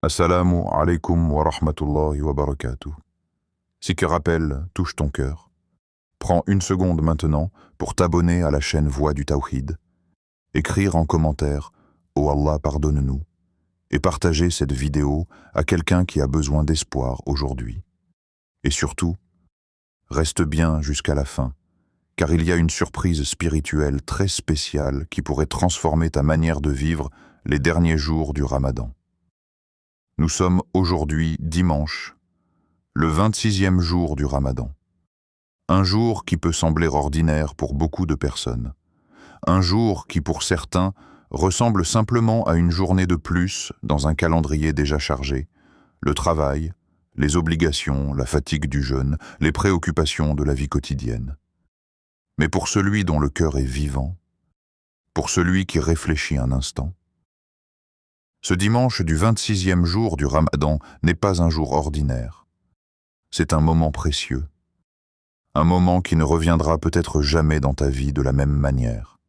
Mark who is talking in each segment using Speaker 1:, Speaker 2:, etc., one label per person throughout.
Speaker 1: Assalamu alaikum wa rahmatullahi wa barakatuh. Si ce rappel touche ton cœur, prends une seconde maintenant pour t'abonner à la chaîne Voix du Tawhid, écrire en commentaire « Oh Allah, pardonne-nous » et partager cette vidéo à quelqu'un qui a besoin d'espoir aujourd'hui. Et surtout, reste bien jusqu'à la fin, car il y a une surprise spirituelle très spéciale qui pourrait transformer ta manière de vivre les derniers jours du Ramadan. Nous sommes aujourd'hui dimanche, le 26e jour du Ramadan. Un jour qui peut sembler ordinaire pour beaucoup de personnes. Un jour qui pour certains ressemble simplement à une journée de plus dans un calendrier déjà chargé. Le travail, les obligations, la fatigue du jeûne, les préoccupations de la vie quotidienne. Mais pour celui dont le cœur est vivant, pour celui qui réfléchit un instant, ce dimanche du 26e jour du Ramadan n'est pas un jour ordinaire. C'est un moment précieux. Un moment qui ne reviendra peut-être jamais dans ta vie de la même manière.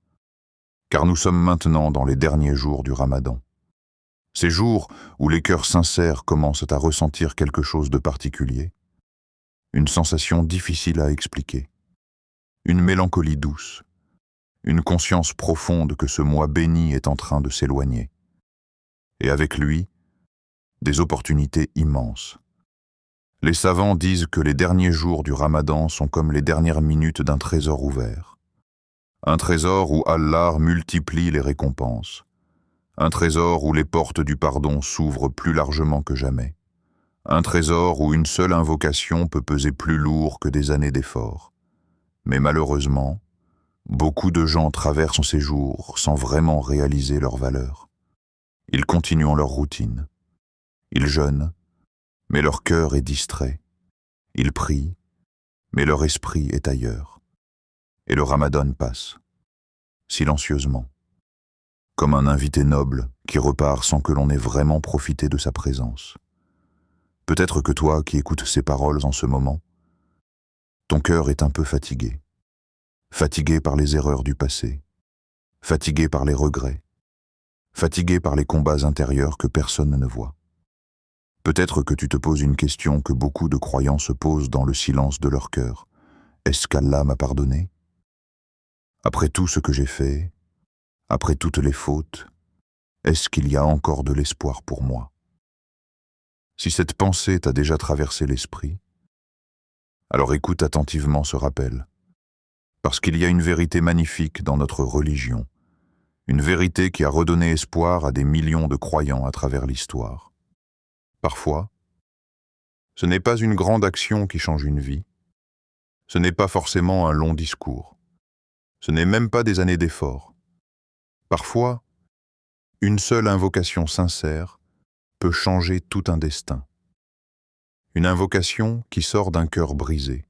Speaker 1: Car nous sommes maintenant dans les derniers jours du Ramadan. Ces jours où les cœurs sincères commencent à ressentir quelque chose de particulier. Une sensation difficile à expliquer. Une mélancolie douce. Une conscience profonde que ce mois béni est en train de s'éloigner. Et avec lui, des opportunités immenses. Les savants disent que les derniers jours du Ramadan sont comme les dernières minutes d'un trésor ouvert. Un trésor où Allah multiplie les récompenses. Un trésor où les portes du pardon s'ouvrent plus largement que jamais. Un trésor où une seule invocation peut peser plus lourd que des années d'efforts. Mais malheureusement, beaucoup de gens traversent ces jours sans vraiment réaliser leur valeur. Ils continuent leur routine. Ils jeûnent, mais leur cœur est distrait. Ils prient, mais leur esprit est ailleurs. Et le Ramadan passe, silencieusement, comme un invité noble qui repart sans que l'on ait vraiment profité de sa présence. Peut-être que toi qui écoutes ces paroles en ce moment, ton cœur est un peu fatigué. Fatigué par les erreurs du passé, fatigué par les regrets, fatigué par les combats intérieurs que personne ne voit. Peut-être que tu te poses une question que beaucoup de croyants se posent dans le silence de leur cœur. Est-ce qu'Allah m'a pardonné? Après tout ce que j'ai fait, après toutes les fautes, est-ce qu'il y a encore de l'espoir pour moi? Si cette pensée t'a déjà traversé l'esprit, alors écoute attentivement ce rappel, parce qu'il y a une vérité magnifique dans notre religion, une vérité qui a redonné espoir à des millions de croyants à travers l'histoire. Parfois, ce n'est pas une grande action qui change une vie, ce n'est pas forcément un long discours, ce n'est même pas des années d'efforts. Parfois, une seule invocation sincère peut changer tout un destin. Une invocation qui sort d'un cœur brisé.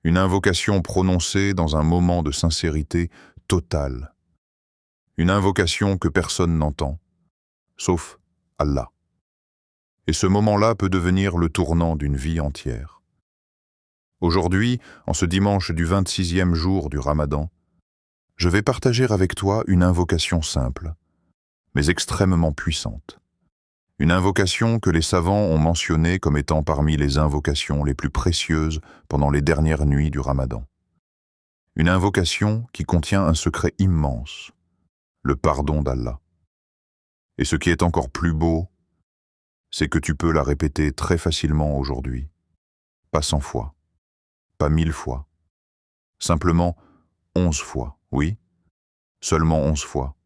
Speaker 1: Une invocation prononcée dans un moment de sincérité totale. Une invocation que personne n'entend, sauf Allah. Et ce moment-là peut devenir le tournant d'une vie entière. Aujourd'hui, en ce dimanche du 26e jour du Ramadan, je vais partager avec toi une invocation simple, mais extrêmement puissante. Une invocation que les savants ont mentionnée comme étant parmi les invocations les plus précieuses pendant les dernières nuits du Ramadan. Une invocation qui contient un secret immense, le pardon d'Allah. Et ce qui est encore plus beau, c'est que tu peux la répéter très facilement aujourd'hui. Pas 100 fois, pas 1000 fois, simplement 11 fois, oui, seulement 11 fois,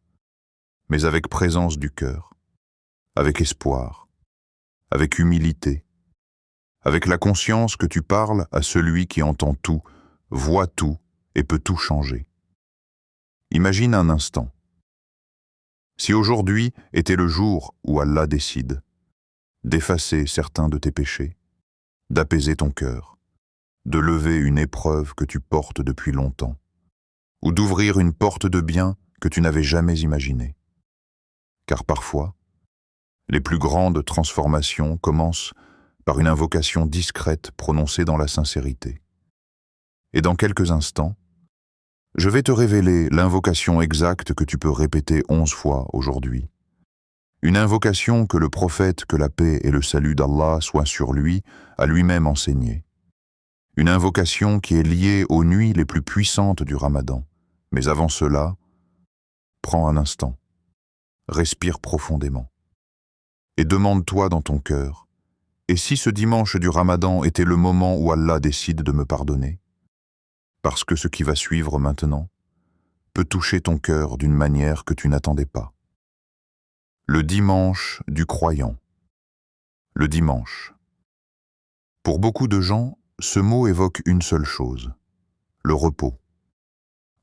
Speaker 1: mais avec présence du cœur, avec espoir, avec humilité, avec la conscience que tu parles à celui qui entend tout, voit tout et peut tout changer. Imagine un instant. Si aujourd'hui était le jour où Allah décide d'effacer certains de tes péchés, d'apaiser ton cœur, de lever une épreuve que tu portes depuis longtemps, ou d'ouvrir une porte de bien que tu n'avais jamais imaginée. Car parfois, les plus grandes transformations commencent par une invocation discrète prononcée dans la sincérité. Et dans quelques instants, je vais te révéler l'invocation exacte que tu peux répéter 11 fois aujourd'hui. Une invocation que le prophète, que la paix et le salut d'Allah soient sur lui, a lui-même enseignée. Une invocation qui est liée aux nuits les plus puissantes du Ramadan. Mais avant cela, prends un instant, respire profondément et demande-toi dans ton cœur, et si ce dimanche du Ramadan était le moment où Allah décide de me pardonner? Parce que ce qui va suivre maintenant peut toucher ton cœur d'une manière que tu n'attendais pas. Le dimanche du croyant. Le dimanche. Pour beaucoup de gens, ce mot évoque une seule chose, le repos.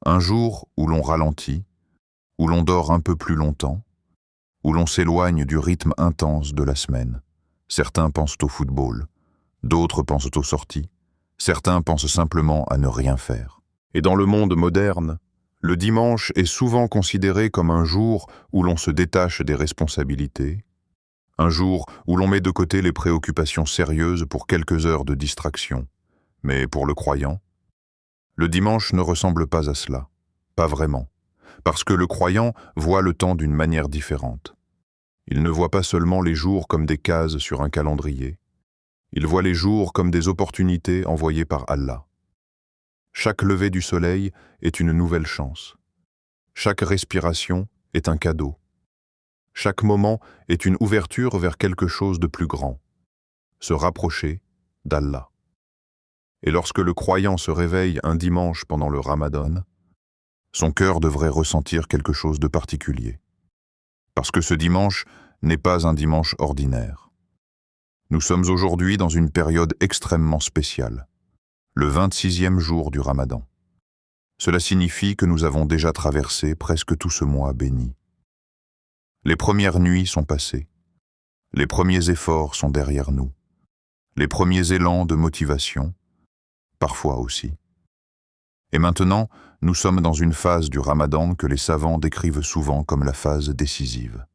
Speaker 1: Un jour où l'on ralentit, où l'on dort un peu plus longtemps, où l'on s'éloigne du rythme intense de la semaine. Certains pensent au football, d'autres pensent aux sorties, certains pensent simplement à ne rien faire. Et dans le monde moderne, le dimanche est souvent considéré comme un jour où l'on se détache des responsabilités, un jour où l'on met de côté les préoccupations sérieuses pour quelques heures de distraction. Mais pour le croyant, le dimanche ne ressemble pas à cela, pas vraiment, parce que le croyant voit le temps d'une manière différente. Il ne voit pas seulement les jours comme des cases sur un calendrier, il voit les jours comme des opportunités envoyées par Allah. Chaque lever du soleil est une nouvelle chance. Chaque respiration est un cadeau. Chaque moment est une ouverture vers quelque chose de plus grand, se rapprocher d'Allah. Et lorsque le croyant se réveille un dimanche pendant le Ramadan, son cœur devrait ressentir quelque chose de particulier. Parce que ce dimanche n'est pas un dimanche ordinaire. Nous sommes aujourd'hui dans une période extrêmement spéciale, le 26e jour du Ramadan. Cela signifie que nous avons déjà traversé presque tout ce mois béni. Les premières nuits sont passées, les premiers efforts sont derrière nous, les premiers élans de motivation, parfois aussi. Et maintenant, nous sommes dans une phase du Ramadan que les savants décrivent souvent comme la phase décisive.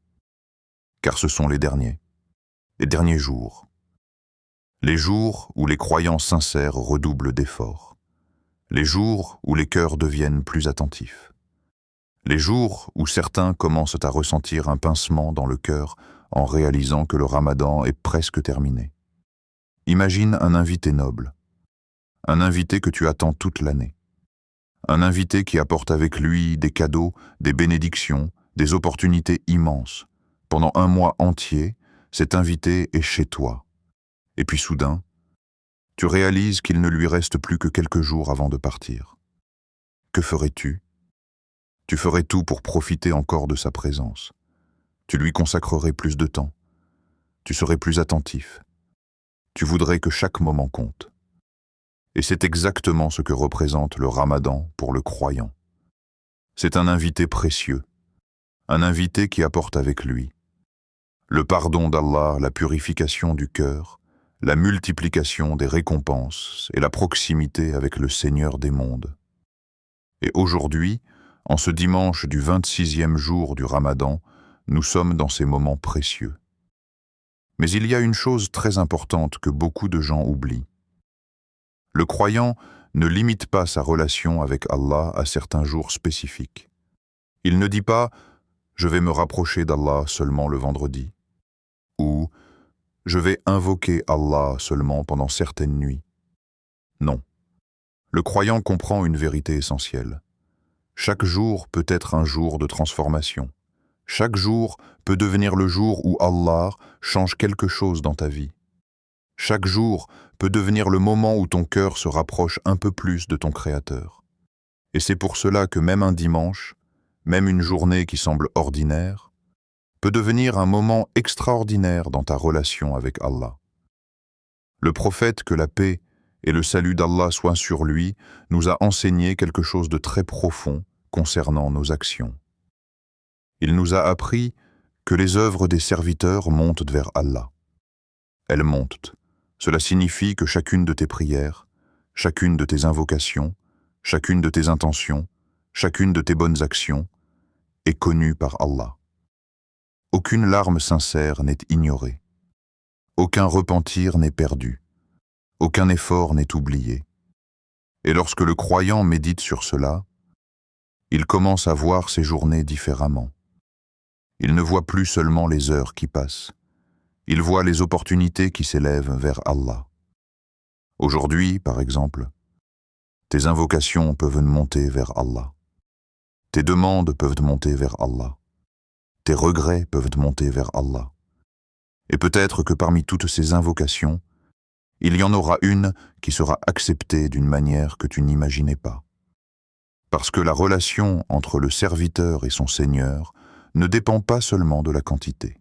Speaker 1: Car ce sont les derniers jours. Les jours où les croyants sincères redoublent d'efforts. Les jours où les cœurs deviennent plus attentifs. Les jours où certains commencent à ressentir un pincement dans le cœur en réalisant que le Ramadan est presque terminé. Imagine un invité noble, un invité que tu attends toute l'année. Un invité qui apporte avec lui des cadeaux, des bénédictions, des opportunités immenses. Pendant un mois entier, cet invité est chez toi. Et puis soudain, tu réalises qu'il ne lui reste plus que quelques jours avant de partir. Que ferais-tu? Tu ferais tout pour profiter encore de sa présence. Tu lui consacrerais plus de temps. Tu serais plus attentif. Tu voudrais que chaque moment compte. Et c'est exactement ce que représente le Ramadan pour le croyant. C'est un invité précieux, un invité qui apporte avec lui le pardon d'Allah, la purification du cœur, la multiplication des récompenses et la proximité avec le Seigneur des mondes. Et aujourd'hui, en ce dimanche du 26e jour du Ramadan, nous sommes dans ces moments précieux. Mais il y a une chose très importante que beaucoup de gens oublient. Le croyant ne limite pas sa relation avec Allah à certains jours spécifiques. Il ne dit pas « je vais me rapprocher d'Allah seulement le vendredi » ou « je vais invoquer Allah seulement pendant certaines nuits ». Non. Le croyant comprend une vérité essentielle. Chaque jour peut être un jour de transformation. Chaque jour peut devenir le jour où Allah change quelque chose dans ta vie. Chaque jour peut devenir le moment où ton cœur se rapproche un peu plus de ton Créateur. Et c'est pour cela que même un dimanche, même une journée qui semble ordinaire, peut devenir un moment extraordinaire dans ta relation avec Allah. Le prophète, que la paix et le salut d'Allah soient sur lui, nous a enseigné quelque chose de très profond concernant nos actions. Il nous a appris que les œuvres des serviteurs montent vers Allah. Elles montent. Cela signifie que chacune de tes prières, chacune de tes invocations, chacune de tes intentions, chacune de tes bonnes actions est connue par Allah. Aucune larme sincère n'est ignorée. Aucun repentir n'est perdu. Aucun effort n'est oublié. Et lorsque le croyant médite sur cela, il commence à voir ses journées différemment. Il ne voit plus seulement les heures qui passent. Il voit les opportunités qui s'élèvent vers Allah. Aujourd'hui, par exemple, tes invocations peuvent monter vers Allah. Tes demandes peuvent monter vers Allah. Tes regrets peuvent monter vers Allah. Et peut-être que parmi toutes ces invocations, il y en aura une qui sera acceptée d'une manière que tu n'imaginais pas. Parce que la relation entre le serviteur et son Seigneur ne dépend pas seulement de la quantité.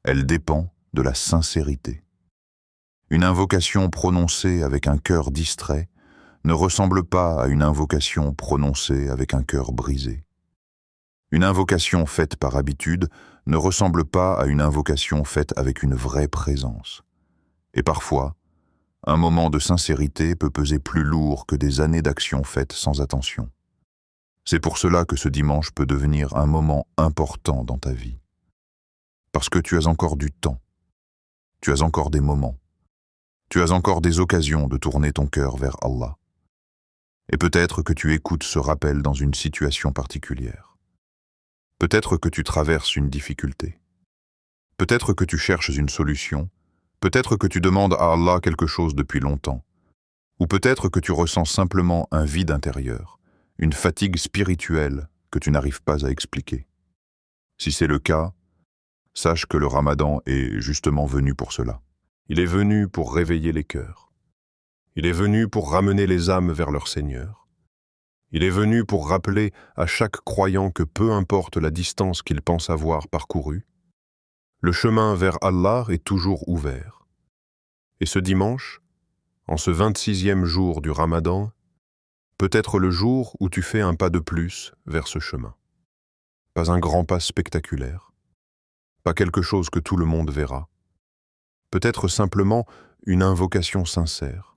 Speaker 1: Elle dépend de la sincérité. Une invocation prononcée avec un cœur distrait ne ressemble pas à une invocation prononcée avec un cœur brisé. Une invocation faite par habitude ne ressemble pas à une invocation faite avec une vraie présence. Et parfois, un moment de sincérité peut peser plus lourd que des années d'action faites sans attention. C'est pour cela que ce dimanche peut devenir un moment important dans ta vie. Parce que tu as encore du temps, tu as encore des moments, tu as encore des occasions de tourner ton cœur vers Allah. Et peut-être que tu écoutes ce rappel dans une situation particulière. Peut-être que tu traverses une difficulté. Peut-être que tu cherches une solution. Peut-être que tu demandes à Allah quelque chose depuis longtemps. Ou peut-être que tu ressens simplement un vide intérieur, une fatigue spirituelle que tu n'arrives pas à expliquer. Si c'est le cas, sache que le Ramadan est justement venu pour cela. Il est venu pour réveiller les cœurs. Il est venu pour ramener les âmes vers leur Seigneur. Il est venu pour rappeler à chaque croyant que peu importe la distance qu'il pense avoir parcourue, le chemin vers Allah est toujours ouvert. Et ce dimanche, en ce 26e jour du Ramadan, peut être le jour où tu fais un pas de plus vers ce chemin. Pas un grand pas spectaculaire, pas quelque chose que tout le monde verra. Peut-être simplement une invocation sincère.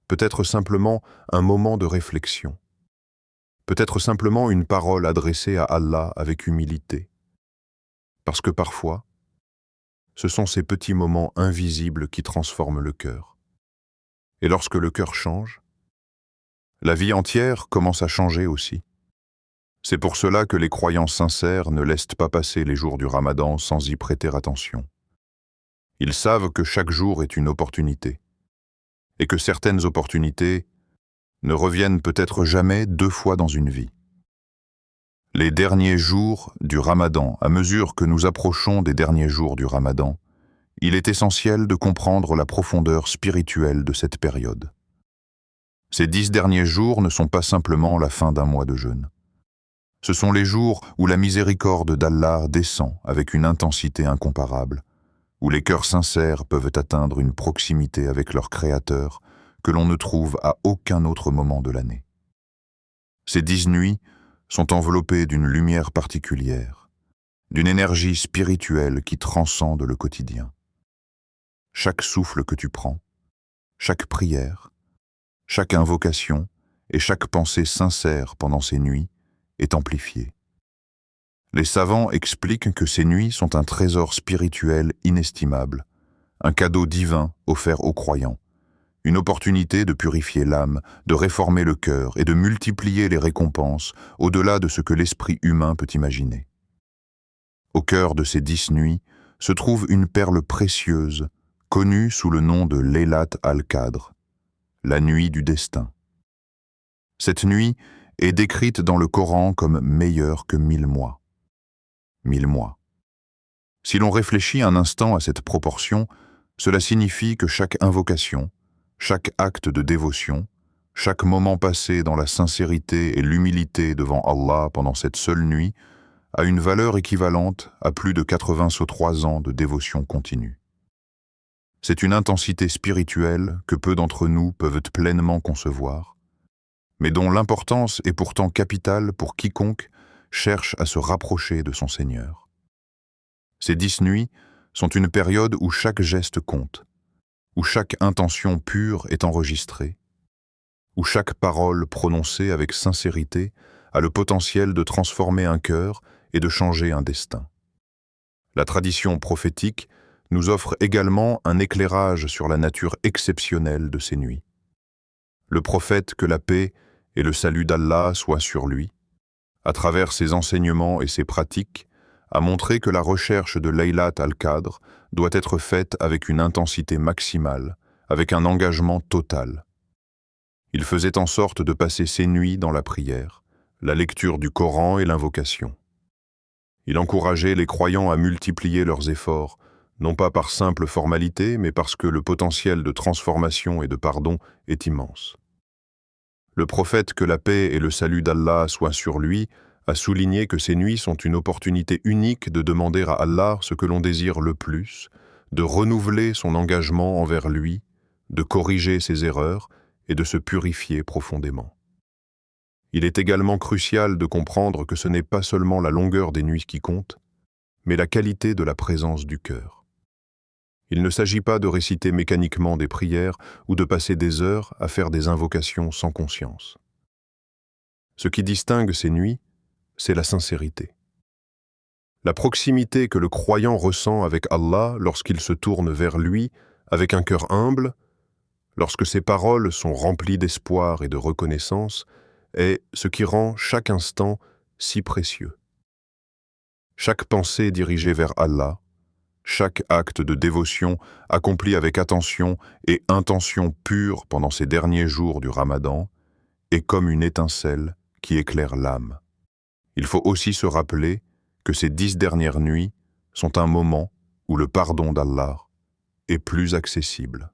Speaker 1: Peut-être simplement un moment de réflexion. Peut-être simplement une parole adressée à Allah avec humilité. Parce que parfois, ce sont ces petits moments invisibles qui transforment le cœur. Et lorsque le cœur change, la vie entière commence à changer aussi. C'est pour cela que les croyants sincères ne laissent pas passer les jours du Ramadan sans y prêter attention. Ils savent que chaque jour est une opportunité, et que certaines opportunités ne reviennent peut-être jamais 2 fois dans une vie. Les derniers jours du Ramadan, à mesure que nous approchons des derniers jours du Ramadan, il est essentiel de comprendre la profondeur spirituelle de cette période. Ces 10 derniers jours ne sont pas simplement la fin d'un mois de jeûne. Ce sont les jours où la miséricorde d'Allah descend avec une intensité incomparable, où les cœurs sincères peuvent atteindre une proximité avec leur Créateur que l'on ne trouve à aucun autre moment de l'année. Ces 10 nuits sont enveloppées d'une lumière particulière, d'une énergie spirituelle qui transcende le quotidien. Chaque souffle que tu prends, chaque prière, chaque invocation et chaque pensée sincère pendant ces nuits est amplifiée. Les savants expliquent que ces nuits sont un trésor spirituel inestimable, un cadeau divin offert aux croyants, une opportunité de purifier l'âme, de réformer le cœur et de multiplier les récompenses au-delà de ce que l'esprit humain peut imaginer. Au cœur de ces 10 nuits se trouve une perle précieuse, connue sous le nom de Laylat al-Qadr, la nuit du destin. Cette nuit est décrite dans le Coran comme meilleure que 1000 mois. 1000 mois. Si l'on réfléchit un instant à cette proportion, cela signifie que chaque invocation, chaque acte de dévotion, chaque moment passé dans la sincérité et l'humilité devant Allah pendant cette seule nuit a une valeur équivalente à plus de 83 ans de dévotion continue. C'est une intensité spirituelle que peu d'entre nous peuvent pleinement concevoir, mais dont l'importance est pourtant capitale pour quiconque cherche à se rapprocher de son Seigneur. Ces 10 nuits sont une période où chaque geste compte, où chaque intention pure est enregistrée, où chaque parole prononcée avec sincérité a le potentiel de transformer un cœur et de changer un destin. La tradition prophétique nous offre également un éclairage sur la nature exceptionnelle de ces nuits. Le prophète, que la paix et le salut d'Allah soient sur lui, à travers ses enseignements et ses pratiques, a montré que la recherche de Laylat al-Qadr doit être faite avec une intensité maximale, avec un engagement total. Il faisait en sorte de passer ses nuits dans la prière, la lecture du Coran et l'invocation. Il encourageait les croyants à multiplier leurs efforts, non pas par simple formalité, mais parce que le potentiel de transformation et de pardon est immense. Le prophète, que la paix et le salut d'Allah soient sur lui, a souligné que ces nuits sont une opportunité unique de demander à Allah ce que l'on désire le plus, de renouveler son engagement envers lui, de corriger ses erreurs et de se purifier profondément. Il est également crucial de comprendre que ce n'est pas seulement la longueur des nuits qui compte, mais la qualité de la présence du cœur. Il ne s'agit pas de réciter mécaniquement des prières ou de passer des heures à faire des invocations sans conscience. Ce qui distingue ces nuits, c'est la sincérité. La proximité que le croyant ressent avec Allah lorsqu'il se tourne vers lui avec un cœur humble, lorsque ses paroles sont remplies d'espoir et de reconnaissance, est ce qui rend chaque instant si précieux. Chaque pensée dirigée vers Allah, chaque acte de dévotion accompli avec attention et intention pure pendant ces derniers jours du Ramadan est comme une étincelle qui éclaire l'âme. Il faut aussi se rappeler que ces 10 dernières nuits sont un moment où le pardon d'Allah est plus accessible.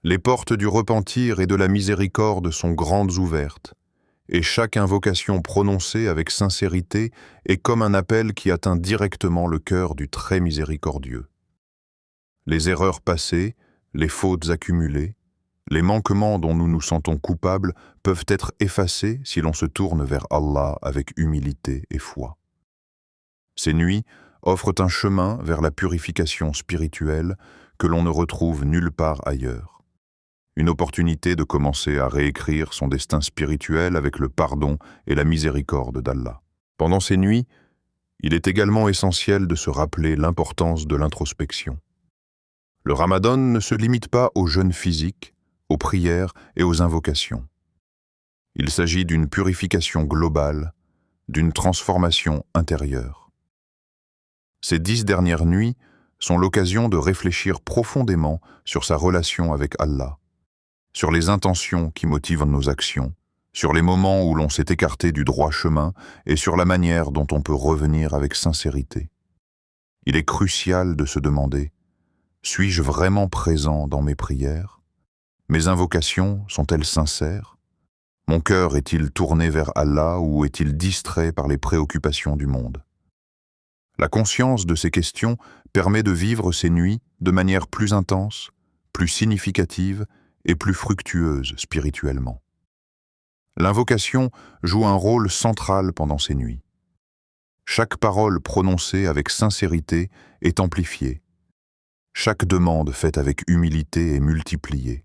Speaker 1: Les portes du repentir et de la miséricorde sont grandes ouvertes, et chaque invocation prononcée avec sincérité est comme un appel qui atteint directement le cœur du très miséricordieux. Les erreurs passées, les fautes accumulées, les manquements dont nous nous sentons coupables peuvent être effacés si l'on se tourne vers Allah avec humilité et foi. Ces nuits offrent un chemin vers la purification spirituelle que l'on ne retrouve nulle part ailleurs. Une opportunité de commencer à réécrire son destin spirituel avec le pardon et la miséricorde d'Allah. Pendant ces nuits, il est également essentiel de se rappeler l'importance de l'introspection. Le Ramadan ne se limite pas au jeûne physique, aux prières et aux invocations. Il s'agit d'une purification globale, d'une transformation intérieure. Ces 10 dernières nuits sont l'occasion de réfléchir profondément sur sa relation avec Allah, sur les intentions qui motivent nos actions, sur les moments où l'on s'est écarté du droit chemin et sur la manière dont on peut revenir avec sincérité. Il est crucial de se demander, suis-je vraiment présent dans mes prières ? Mes invocations sont-elles sincères? Mon cœur est-il tourné vers Allah ou est-il distrait par les préoccupations du monde? La conscience de ces questions permet de vivre ces nuits de manière plus intense, plus significative et plus fructueuse spirituellement. L'invocation joue un rôle central pendant ces nuits. Chaque parole prononcée avec sincérité est amplifiée. Chaque demande faite avec humilité est multipliée.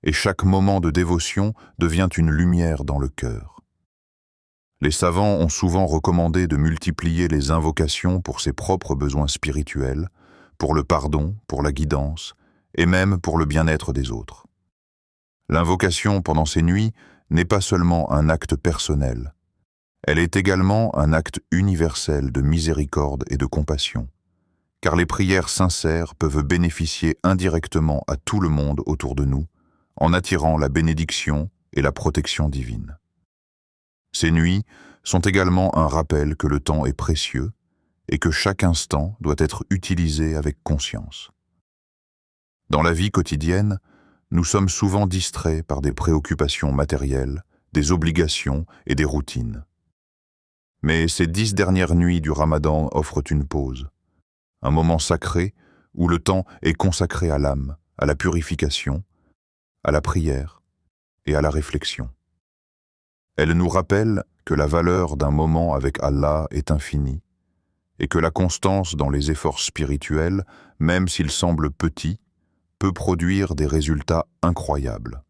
Speaker 1: Et chaque moment de dévotion devient une lumière dans le cœur. Les savants ont souvent recommandé de multiplier les invocations pour ses propres besoins spirituels, pour le pardon, pour la guidance, et même pour le bien-être des autres. L'invocation pendant ces nuits n'est pas seulement un acte personnel, elle est également un acte universel de miséricorde et de compassion, car les prières sincères peuvent bénéficier indirectement à tout le monde autour de nous, en attirant la bénédiction et la protection divine. Ces nuits sont également un rappel que le temps est précieux et que chaque instant doit être utilisé avec conscience. Dans la vie quotidienne, nous sommes souvent distraits par des préoccupations matérielles, des obligations et des routines. Mais ces 10 dernières nuits du Ramadan offrent une pause, un moment sacré où le temps est consacré à l'âme, à la purification, à la prière et à la réflexion. Elle nous rappelle que la valeur d'un moment avec Allah est infinie et que la constance dans les efforts spirituels, même s'ils semblent petits, peut produire des résultats incroyables.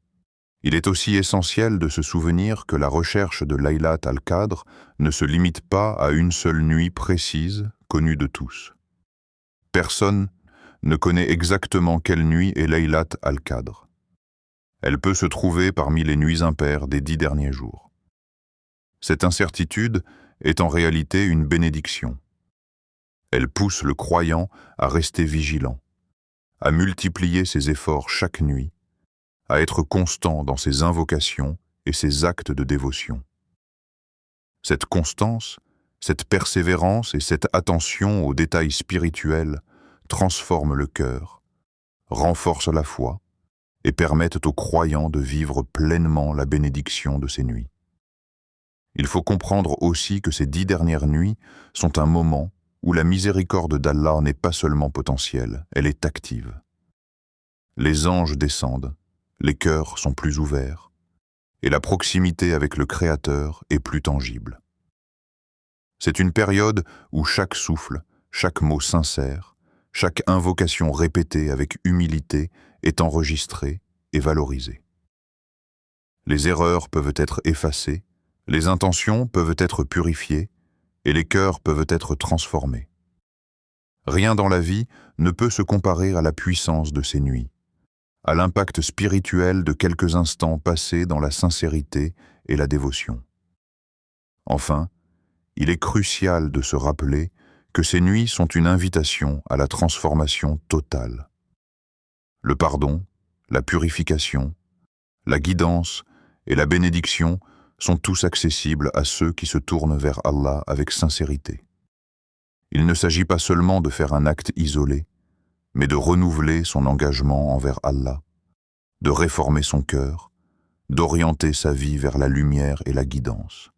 Speaker 1: Il est aussi essentiel de se souvenir que la recherche de Laylat al-Qadr ne se limite pas à une seule nuit précise connue de tous. Personne ne connaît exactement quelle nuit est Laylat al-Qadr. Elle peut se trouver parmi les nuits impaires des 10 derniers jours. Cette incertitude est en réalité une bénédiction, Elle pousse le croyant à rester vigilant, à multiplier ses efforts chaque nuit, à être constant dans ses invocations et ses actes de dévotion. Cette constance, cette persévérance et cette attention aux détails spirituels transforment le cœur, renforcent la foi et permettent aux croyants de vivre pleinement la bénédiction de ces nuits. Il faut comprendre aussi que ces 10 dernières nuits sont un moment où la miséricorde d'Allah n'est pas seulement potentielle, elle est active. Les anges descendent, les cœurs sont plus ouverts, et la proximité avec le Créateur est plus tangible. C'est une période où chaque souffle, chaque mot sincère, chaque invocation répétée avec humilité est enregistrée et valorisée. Les erreurs peuvent être effacées, les intentions peuvent être purifiées et les cœurs peuvent être transformés. Rien dans la vie ne peut se comparer à la puissance de ces nuits, à l'impact spirituel de quelques instants passés dans la sincérité et la dévotion. Enfin, il est crucial de se rappeler que ces nuits sont une invitation à la transformation totale. Le pardon, la purification, la guidance et la bénédiction sont tous accessibles à ceux qui se tournent vers Allah avec sincérité. Il ne s'agit pas seulement de faire un acte isolé, mais de renouveler son engagement envers Allah, de réformer son cœur, d'orienter sa vie vers la lumière et la guidance.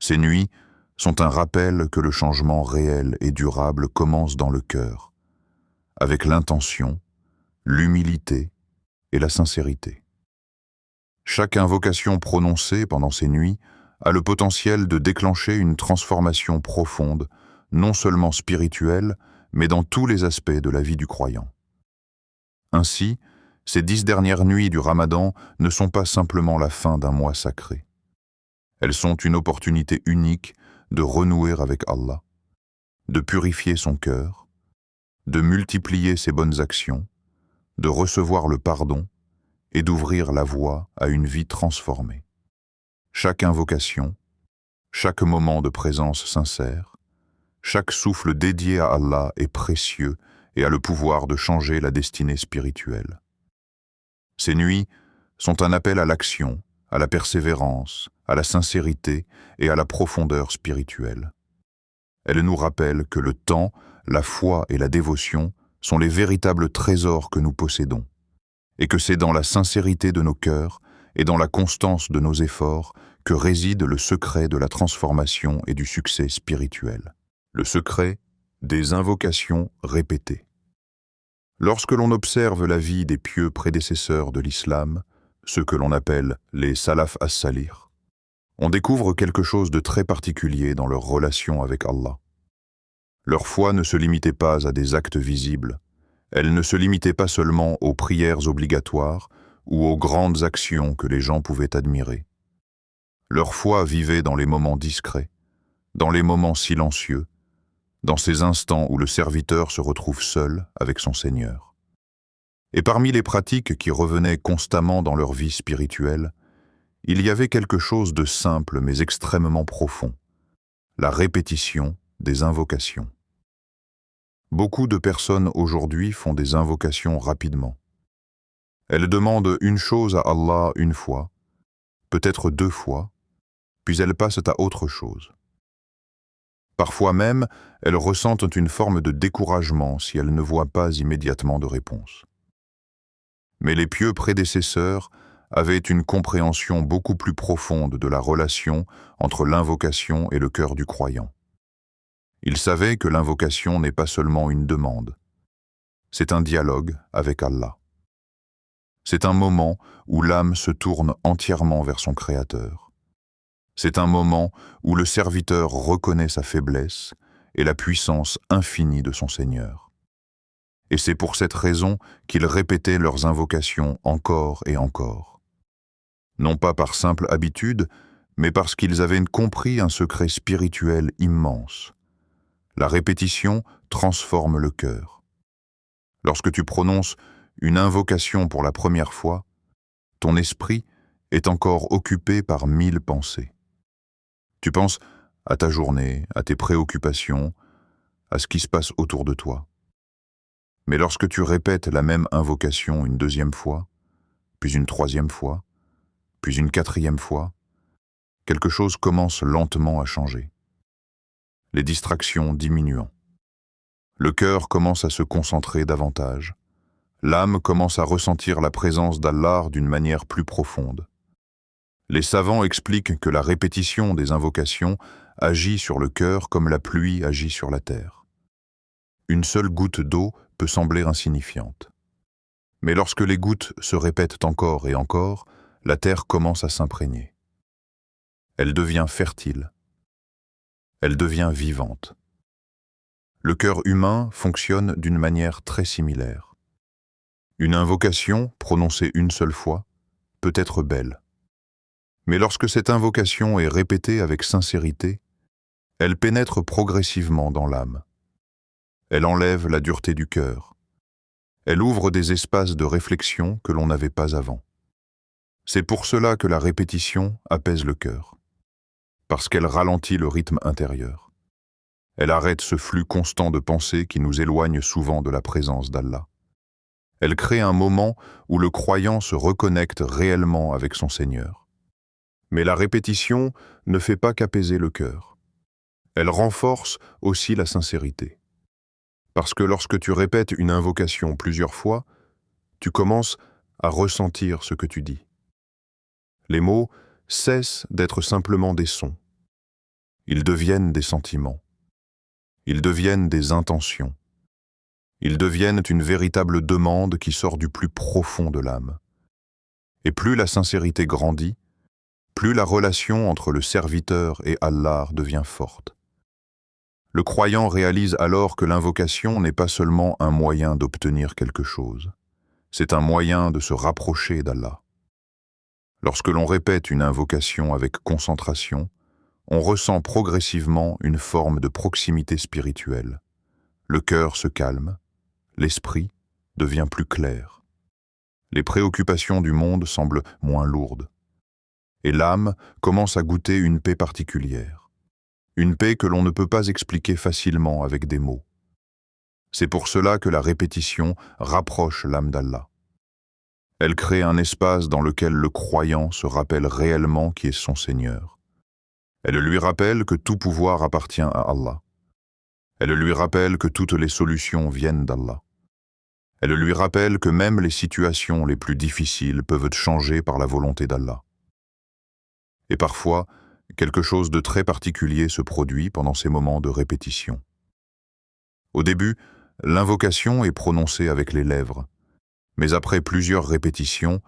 Speaker 1: Ces nuits sont un rappel que le changement réel et durable commence dans le cœur, avec l'intention, l'humilité et la sincérité. Chaque invocation prononcée pendant ces nuits a le potentiel de déclencher une transformation profonde, non seulement spirituelle, mais dans tous les aspects de la vie du croyant. Ainsi, ces 10 dernières nuits du Ramadan ne sont pas simplement la fin d'un mois sacré. Elles sont une opportunité unique de renouer avec Allah, de purifier son cœur, de multiplier ses bonnes actions, de recevoir le pardon et d'ouvrir la voie à une vie transformée. Chaque invocation, chaque moment de présence sincère, chaque souffle dédié à Allah est précieux et a le pouvoir de changer la destinée spirituelle. Ces nuits sont un appel à l'action, à la persévérance, à la sincérité et à la profondeur spirituelle. Elles nous rappellent que le temps, la foi et la dévotion sont les véritables trésors que nous possédons, et que c'est dans la sincérité de nos cœurs et dans la constance de nos efforts que réside le secret de la transformation et du succès spirituel. Le secret des invocations répétées. Lorsque l'on observe la vie des pieux prédécesseurs de l'islam, ceux que l'on appelle les salaf as-salih, on découvre quelque chose de très particulier dans leur relation avec Allah. Leur foi ne se limitait pas à des actes visibles, elle ne se limitait pas seulement aux prières obligatoires ou aux grandes actions que les gens pouvaient admirer. Leur foi vivait dans les moments discrets, dans les moments silencieux, dans ces instants où le serviteur se retrouve seul avec son Seigneur. Et parmi les pratiques qui revenaient constamment dans leur vie spirituelle, il y avait quelque chose de simple mais extrêmement profond, la répétition des invocations. Beaucoup de personnes aujourd'hui font des invocations rapidement. Elles demandent une chose à Allah une fois, peut-être 2 fois, puis elles passent à autre chose. Parfois même, elles ressentent une forme de découragement si elles ne voient pas immédiatement de réponse. Mais les pieux prédécesseurs avaient une compréhension beaucoup plus profonde de la relation entre l'invocation et le cœur du croyant. Ils savaient que l'invocation n'est pas seulement une demande, c'est un dialogue avec Allah. C'est un moment où l'âme se tourne entièrement vers son Créateur. C'est un moment où le serviteur reconnaît sa faiblesse et la puissance infinie de son Seigneur. Et c'est pour cette raison qu'ils répétaient leurs invocations encore et encore. Non pas par simple habitude, mais parce qu'ils avaient compris un secret spirituel immense. La répétition transforme le cœur. Lorsque tu prononces une invocation pour la première fois, ton esprit est encore occupé par 1000 pensées. Tu penses à ta journée, à tes préoccupations, à ce qui se passe autour de toi. Mais lorsque tu répètes la même invocation une deuxième fois, puis une troisième fois, puis une quatrième fois, quelque chose commence lentement à changer. Les distractions diminuant. Le cœur commence à se concentrer davantage. L'âme commence à ressentir la présence d'Allah d'une manière plus profonde. Les savants expliquent que la répétition des invocations agit sur le cœur comme la pluie agit sur la terre. Une seule goutte d'eau peut sembler insignifiante. Mais lorsque les gouttes se répètent encore et encore, la terre commence à s'imprégner. Elle devient fertile. Elle devient vivante. Le cœur humain fonctionne d'une manière très similaire. Une invocation, prononcée une seule fois, peut être belle. Mais lorsque cette invocation est répétée avec sincérité, elle pénètre progressivement dans l'âme. Elle enlève la dureté du cœur. Elle ouvre des espaces de réflexion que l'on n'avait pas avant. C'est pour cela que la répétition apaise le cœur, parce qu'elle ralentit le rythme intérieur. Elle arrête ce flux constant de pensées qui nous éloigne souvent de la présence d'Allah. Elle crée un moment où le croyant se reconnecte réellement avec son Seigneur. Mais la répétition ne fait pas qu'apaiser le cœur. Elle renforce aussi la sincérité. Parce que lorsque tu répètes une invocation plusieurs fois, tu commences à ressentir ce que tu dis. Les mots cessent d'être simplement des sons. Ils deviennent des sentiments. Ils deviennent des intentions. Ils deviennent une véritable demande qui sort du plus profond de l'âme. Et plus la sincérité grandit, plus la relation entre le serviteur et Allah devient forte. Le croyant réalise alors que l'invocation n'est pas seulement un moyen d'obtenir quelque chose, c'est un moyen de se rapprocher d'Allah. Lorsque l'on répète une invocation avec concentration, on ressent progressivement une forme de proximité spirituelle. Le cœur se calme, l'esprit devient plus clair. Les préoccupations du monde semblent moins lourdes. Et l'âme commence à goûter une paix particulière. Une paix que l'on ne peut pas expliquer facilement avec des mots. C'est pour cela que la répétition rapproche l'âme d'Allah. Elle crée un espace dans lequel le croyant se rappelle réellement qui est son Seigneur. Elle lui rappelle que tout pouvoir appartient à Allah. Elle lui rappelle que toutes les solutions viennent d'Allah. Elle lui rappelle que même les situations les plus difficiles peuvent changer par la volonté d'Allah. Et parfois, quelque chose de très particulier se produit pendant ces moments de répétition. Au début, l'invocation est prononcée avec les lèvres, mais après plusieurs répétitions,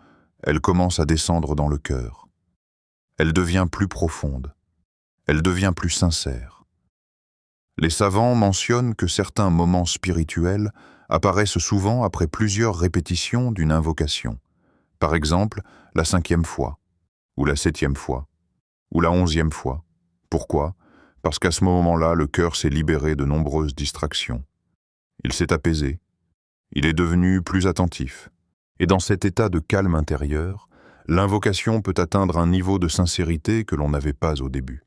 Speaker 1: elle commence à descendre dans le cœur. Elle devient plus profonde, elle devient plus sincère. Les savants mentionnent que certains moments spirituels apparaissent souvent après plusieurs répétitions d'une invocation, par exemple la 5e fois, ou la 7e fois, ou la 11e fois. Pourquoi? Parce qu'à ce moment-là, le cœur s'est libéré de nombreuses distractions. Il s'est apaisé, il est devenu plus attentif. Et dans cet état de calme intérieur, l'invocation peut atteindre un niveau de sincérité que l'on n'avait pas au début.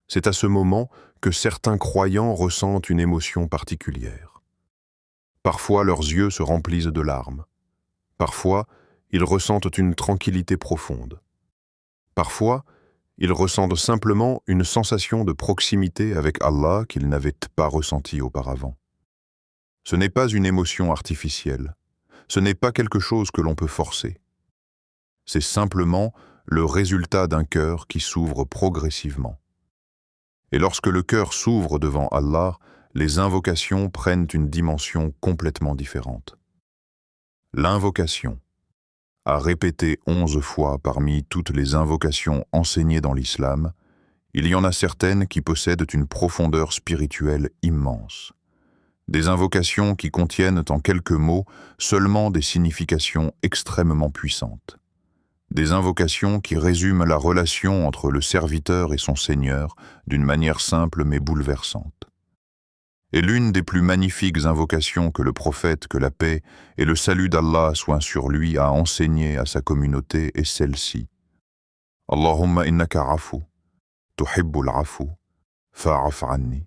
Speaker 1: C'est à ce moment que certains croyants ressentent une émotion particulière. Parfois, leurs yeux se remplissent de larmes. Parfois, ils ressentent une tranquillité profonde. Parfois, ils ressentent simplement une sensation de proximité avec Allah qu'ils n'avaient pas ressentie auparavant. Ce n'est pas une émotion artificielle, ce n'est pas quelque chose que l'on peut forcer. C'est simplement le résultat d'un cœur qui s'ouvre progressivement. Et lorsque le cœur s'ouvre devant Allah, les invocations prennent une dimension complètement différente. L'invocation, à répéter 11 fois parmi toutes les invocations enseignées dans l'islam, il y en a certaines qui possèdent une profondeur spirituelle immense. Des invocations qui contiennent en quelques mots seulement des significations extrêmement puissantes. Des invocations qui résument la relation entre le serviteur et son Seigneur d'une manière simple mais bouleversante. Et l'une des plus magnifiques invocations que le prophète, que la paix et le salut d'Allah soient sur lui, a enseigné à sa communauté est celle-ci. Allahumma innaka afu, tuhibbul afu, fa'af anni.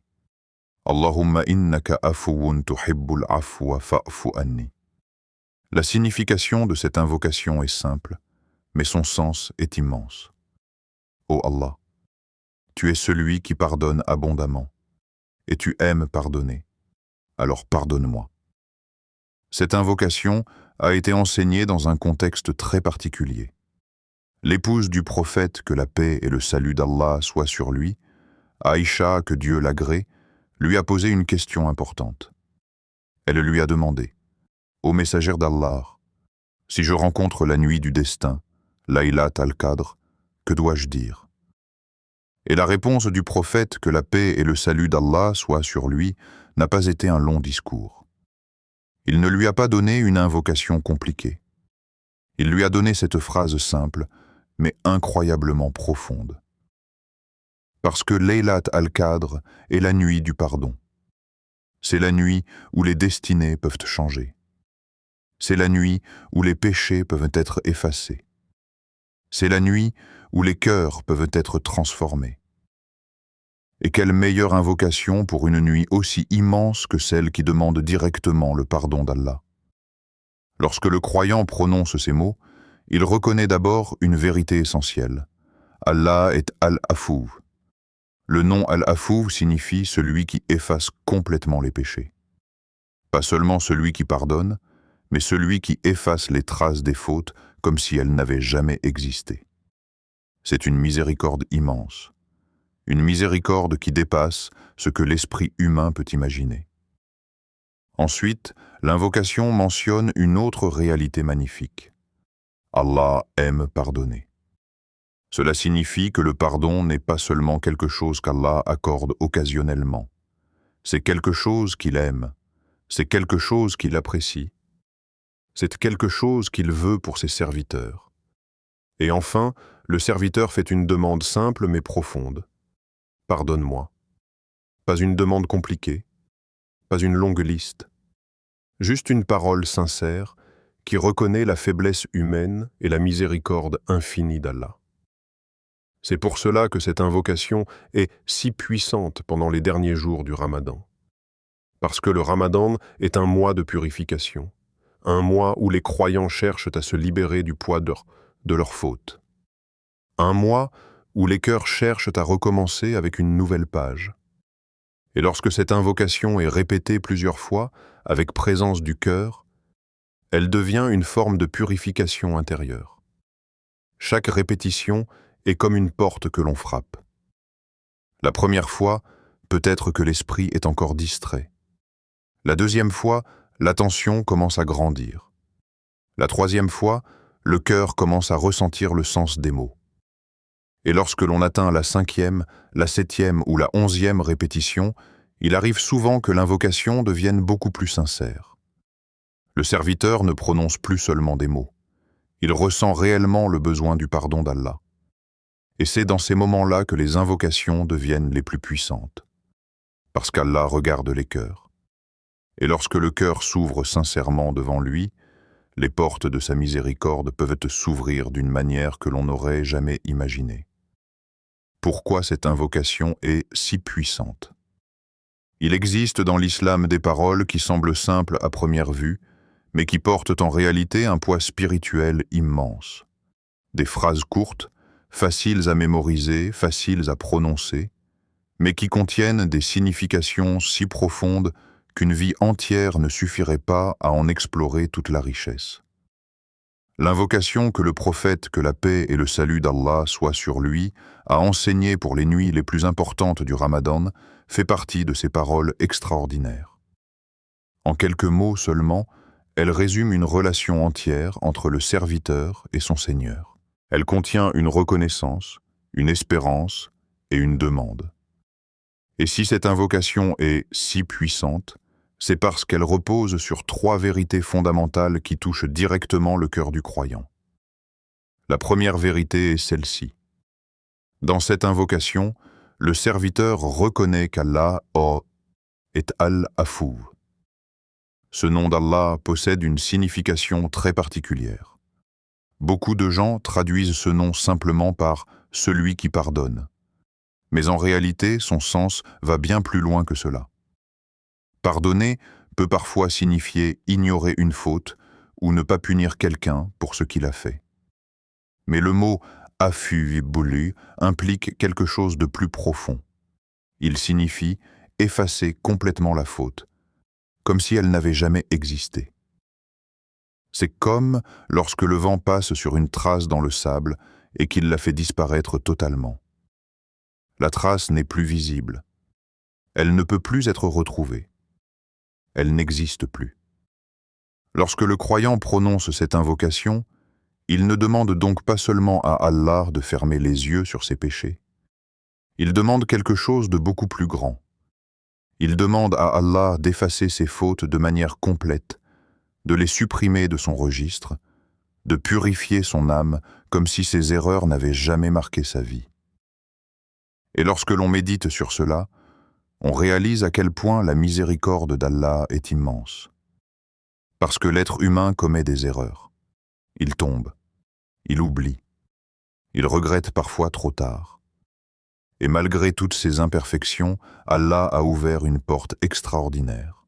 Speaker 1: Allahumma innaka afuwun tuhibbul afwa fa'fu anni. La signification de cette invocation est simple, mais son sens est immense. Ô Allah, tu es celui qui pardonne abondamment, et tu aimes pardonner, alors pardonne-moi. Cette invocation a été enseignée dans un contexte très particulier. L'épouse du prophète, que la paix et le salut d'Allah soient sur lui, Aïcha, que Dieu l'agrée, lui a posé une question importante. Elle lui a demandé, « Ô messagère d'Allah, si je rencontre la nuit du destin, Laylat al-Qadr, que dois-je dire ?» Et la réponse du prophète, que la paix et le salut d'Allah soient sur lui, n'a pas été un long discours. Il ne lui a pas donné une invocation compliquée. Il lui a donné cette phrase simple, mais incroyablement profonde. Parce que Laylat al-Qadr est la nuit du pardon. C'est la nuit où les destinées peuvent changer. C'est la nuit où les péchés peuvent être effacés. C'est la nuit où les cœurs peuvent être transformés. Et quelle meilleure invocation pour une nuit aussi immense que celle qui demande directement le pardon d'Allah. Lorsque le croyant prononce ces mots, il reconnaît d'abord une vérité essentielle. Allah est Al-Afou. Le nom Al-Afou signifie celui qui efface complètement les péchés. Pas seulement celui qui pardonne, mais celui qui efface les traces des fautes comme si elles n'avaient jamais existé. C'est une miséricorde immense. Une miséricorde qui dépasse ce que l'esprit humain peut imaginer. Ensuite, l'invocation mentionne une autre réalité magnifique. Allah aime pardonner. Cela signifie que le pardon n'est pas seulement quelque chose qu'Allah accorde occasionnellement. C'est quelque chose qu'il aime, c'est quelque chose qu'il apprécie, c'est quelque chose qu'il veut pour ses serviteurs. Et enfin, le serviteur fait une demande simple mais profonde. Pardonne-moi. Pas une demande compliquée, pas une longue liste. Juste une parole sincère qui reconnaît la faiblesse humaine et la miséricorde infinie d'Allah. C'est pour cela que cette invocation est si puissante pendant les derniers jours du Ramadan. Parce que le Ramadan est un mois de purification, un mois où les croyants cherchent à se libérer du poids de leurs fautes. Un mois où les cœurs cherchent à recommencer avec une nouvelle page. Et lorsque cette invocation est répétée plusieurs fois, avec présence du cœur, elle devient une forme de purification intérieure. Chaque répétition est comme une porte que l'on frappe. La première fois, peut-être que l'esprit est encore distrait. La deuxième fois, l'attention commence à grandir. La troisième fois, le cœur commence à ressentir le sens des mots. Et lorsque l'on atteint la 5e, la 7e ou la 11e répétition, il arrive souvent que l'invocation devienne beaucoup plus sincère. Le serviteur ne prononce plus seulement des mots. Il ressent réellement le besoin du pardon d'Allah. Et c'est dans ces moments-là que les invocations deviennent les plus puissantes. Parce qu'Allah regarde les cœurs. Et lorsque le cœur s'ouvre sincèrement devant lui, les portes de sa miséricorde peuvent s'ouvrir d'une manière que l'on n'aurait jamais imaginée. Pourquoi cette invocation est si puissante? Il existe dans l'islam des paroles qui semblent simples à première vue, mais qui portent en réalité un poids spirituel immense. Des phrases courtes, faciles à mémoriser, faciles à prononcer, mais qui contiennent des significations si profondes qu'une vie entière ne suffirait pas à en explorer toute la richesse. L'invocation que le prophète, que la paix et le salut d'Allah soient sur lui, a enseigné pour les nuits les plus importantes du Ramadan, fait partie de ces paroles extraordinaires. En quelques mots seulement, elle résume une relation entière entre le serviteur et son Seigneur. Elle contient une reconnaissance, une espérance et une demande. Et si cette invocation est si puissante, c'est parce qu'elle repose sur 3 vérités fondamentales qui touchent directement le cœur du croyant. La première vérité est celle-ci. Dans cette invocation, le serviteur reconnaît qu'Allah est Al-Afou. Ce nom d'Allah possède une signification très particulière. Beaucoup de gens traduisent ce nom simplement par « celui qui pardonne ». Mais en réalité, son sens va bien plus loin que cela. Pardonner peut parfois signifier ignorer une faute ou ne pas punir quelqu'un pour ce qu'il a fait. Mais le mot « afu bulu » implique quelque chose de plus profond. Il signifie effacer complètement la faute, comme si elle n'avait jamais existé. C'est comme lorsque le vent passe sur une trace dans le sable et qu'il la fait disparaître totalement. La trace n'est plus visible. Elle ne peut plus être retrouvée. Elle n'existe plus. Lorsque le croyant prononce cette invocation, il ne demande donc pas seulement à Allah de fermer les yeux sur ses péchés. Il demande quelque chose de beaucoup plus grand. Il demande à Allah d'effacer ses fautes de manière complète, de les supprimer de son registre, de purifier son âme comme si ses erreurs n'avaient jamais marqué sa vie. Et lorsque l'on médite sur cela, on réalise à quel point la miséricorde d'Allah est immense. Parce que l'être humain commet des erreurs. Il tombe, il oublie, il regrette parfois trop tard. Et malgré toutes ces imperfections, Allah a ouvert une porte extraordinaire,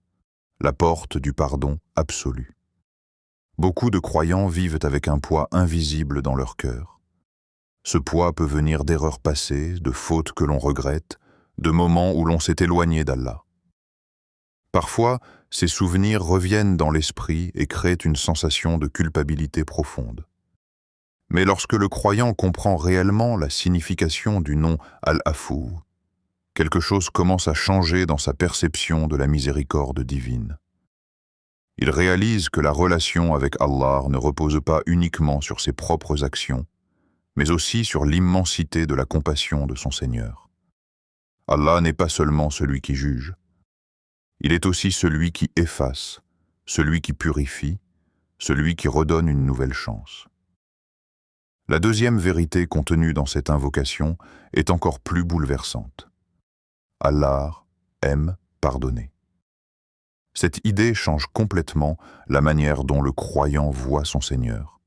Speaker 1: la porte du pardon absolu. Beaucoup de croyants vivent avec un poids invisible dans leur cœur. Ce poids peut venir d'erreurs passées, de fautes que l'on regrette, de moments où l'on s'est éloigné d'Allah. Parfois, ces souvenirs reviennent dans l'esprit et créent une sensation de culpabilité profonde. Mais lorsque le croyant comprend réellement la signification du nom Al-Afou, quelque chose commence à changer dans sa perception de la miséricorde divine. Il réalise que la relation avec Allah ne repose pas uniquement sur ses propres actions, mais aussi sur l'immensité de la compassion de son Seigneur. Allah n'est pas seulement celui qui juge. Il est aussi celui qui efface, celui qui purifie, celui qui redonne une nouvelle chance. La deuxième vérité contenue dans cette invocation est encore plus bouleversante. Allah aime pardonner. Cette idée change complètement la manière dont le croyant voit son Seigneur.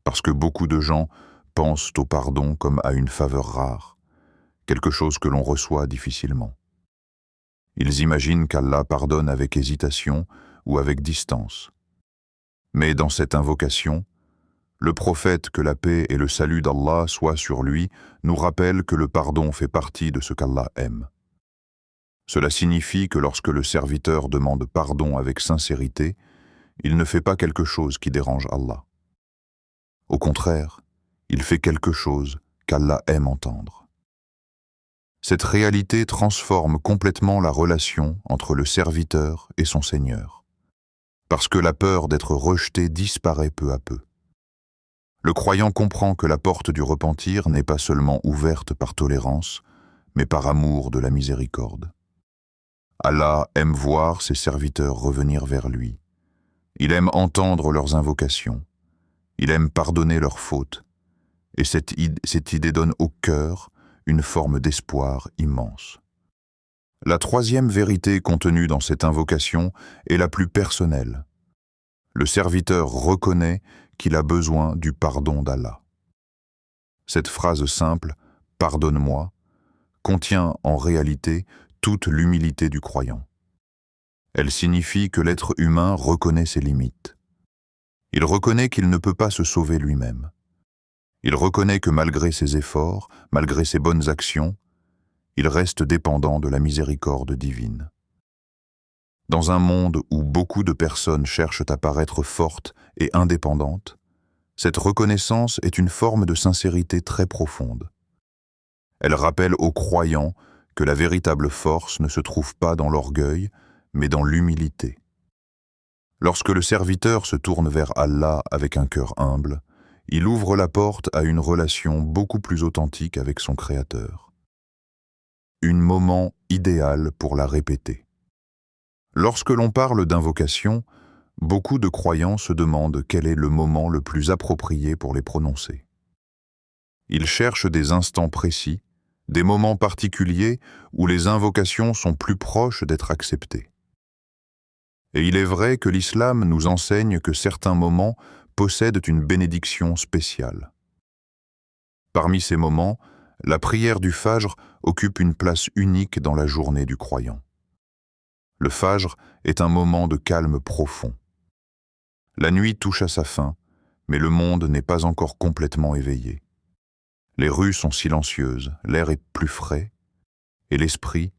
Speaker 1: Parce que beaucoup de gens pensent au pardon comme à une faveur rare, quelque chose que l'on reçoit difficilement. Ils imaginent qu'Allah pardonne avec hésitation ou avec distance. Mais dans cette invocation, le prophète, que la paix et le salut d'Allah soient sur lui, nous rappelle que le pardon fait partie de ce qu'Allah aime. Cela signifie que lorsque le serviteur demande pardon avec sincérité, il ne fait pas quelque chose qui dérange Allah. Au contraire, il fait quelque chose qu'Allah aime entendre. Cette réalité transforme complètement la relation entre le serviteur et son Seigneur, parce que la peur d'être rejeté disparaît peu à peu. Le croyant comprend que la porte du repentir n'est pas seulement ouverte par tolérance, mais par amour de la miséricorde. Allah aime voir ses serviteurs revenir vers lui. Il aime entendre leurs invocations. Il aime pardonner leurs fautes. Et cette idée donne au cœur une forme d'espoir immense. La troisième vérité contenue dans cette invocation est la plus personnelle. Le serviteur reconnaît qu'il a besoin du pardon d'Allah. Cette phrase simple « pardonne-moi » contient en réalité toute l'humilité du croyant. Elle signifie que l'être humain reconnaît ses limites. Il reconnaît qu'il ne peut pas se sauver lui-même. Il reconnaît que malgré ses efforts, malgré ses bonnes actions, il reste dépendant de la miséricorde divine. Dans un monde où beaucoup de personnes cherchent à paraître fortes et indépendantes, cette reconnaissance est une forme de sincérité très profonde. Elle rappelle aux croyants que la véritable force ne se trouve pas dans l'orgueil, mais dans l'humilité. Lorsque le serviteur se tourne vers Allah avec un cœur humble, il ouvre la porte à une relation beaucoup plus authentique avec son Créateur. Un moment idéal pour la répéter. Lorsque l'on parle d'invocation, beaucoup de croyants se demandent quel est le moment le plus approprié pour les prononcer. Ils cherchent des instants précis, des moments particuliers où les invocations sont plus proches d'être acceptées. Et il est vrai que l'islam nous enseigne que certains moments possèdent une bénédiction spéciale. Parmi ces moments, la prière du Fajr occupe une place unique dans la journée du croyant. Le Fajr est un moment de calme profond. La nuit touche à sa fin, mais le monde n'est pas encore complètement éveillé. Les rues sont silencieuses, l'air est plus frais, et l'esprit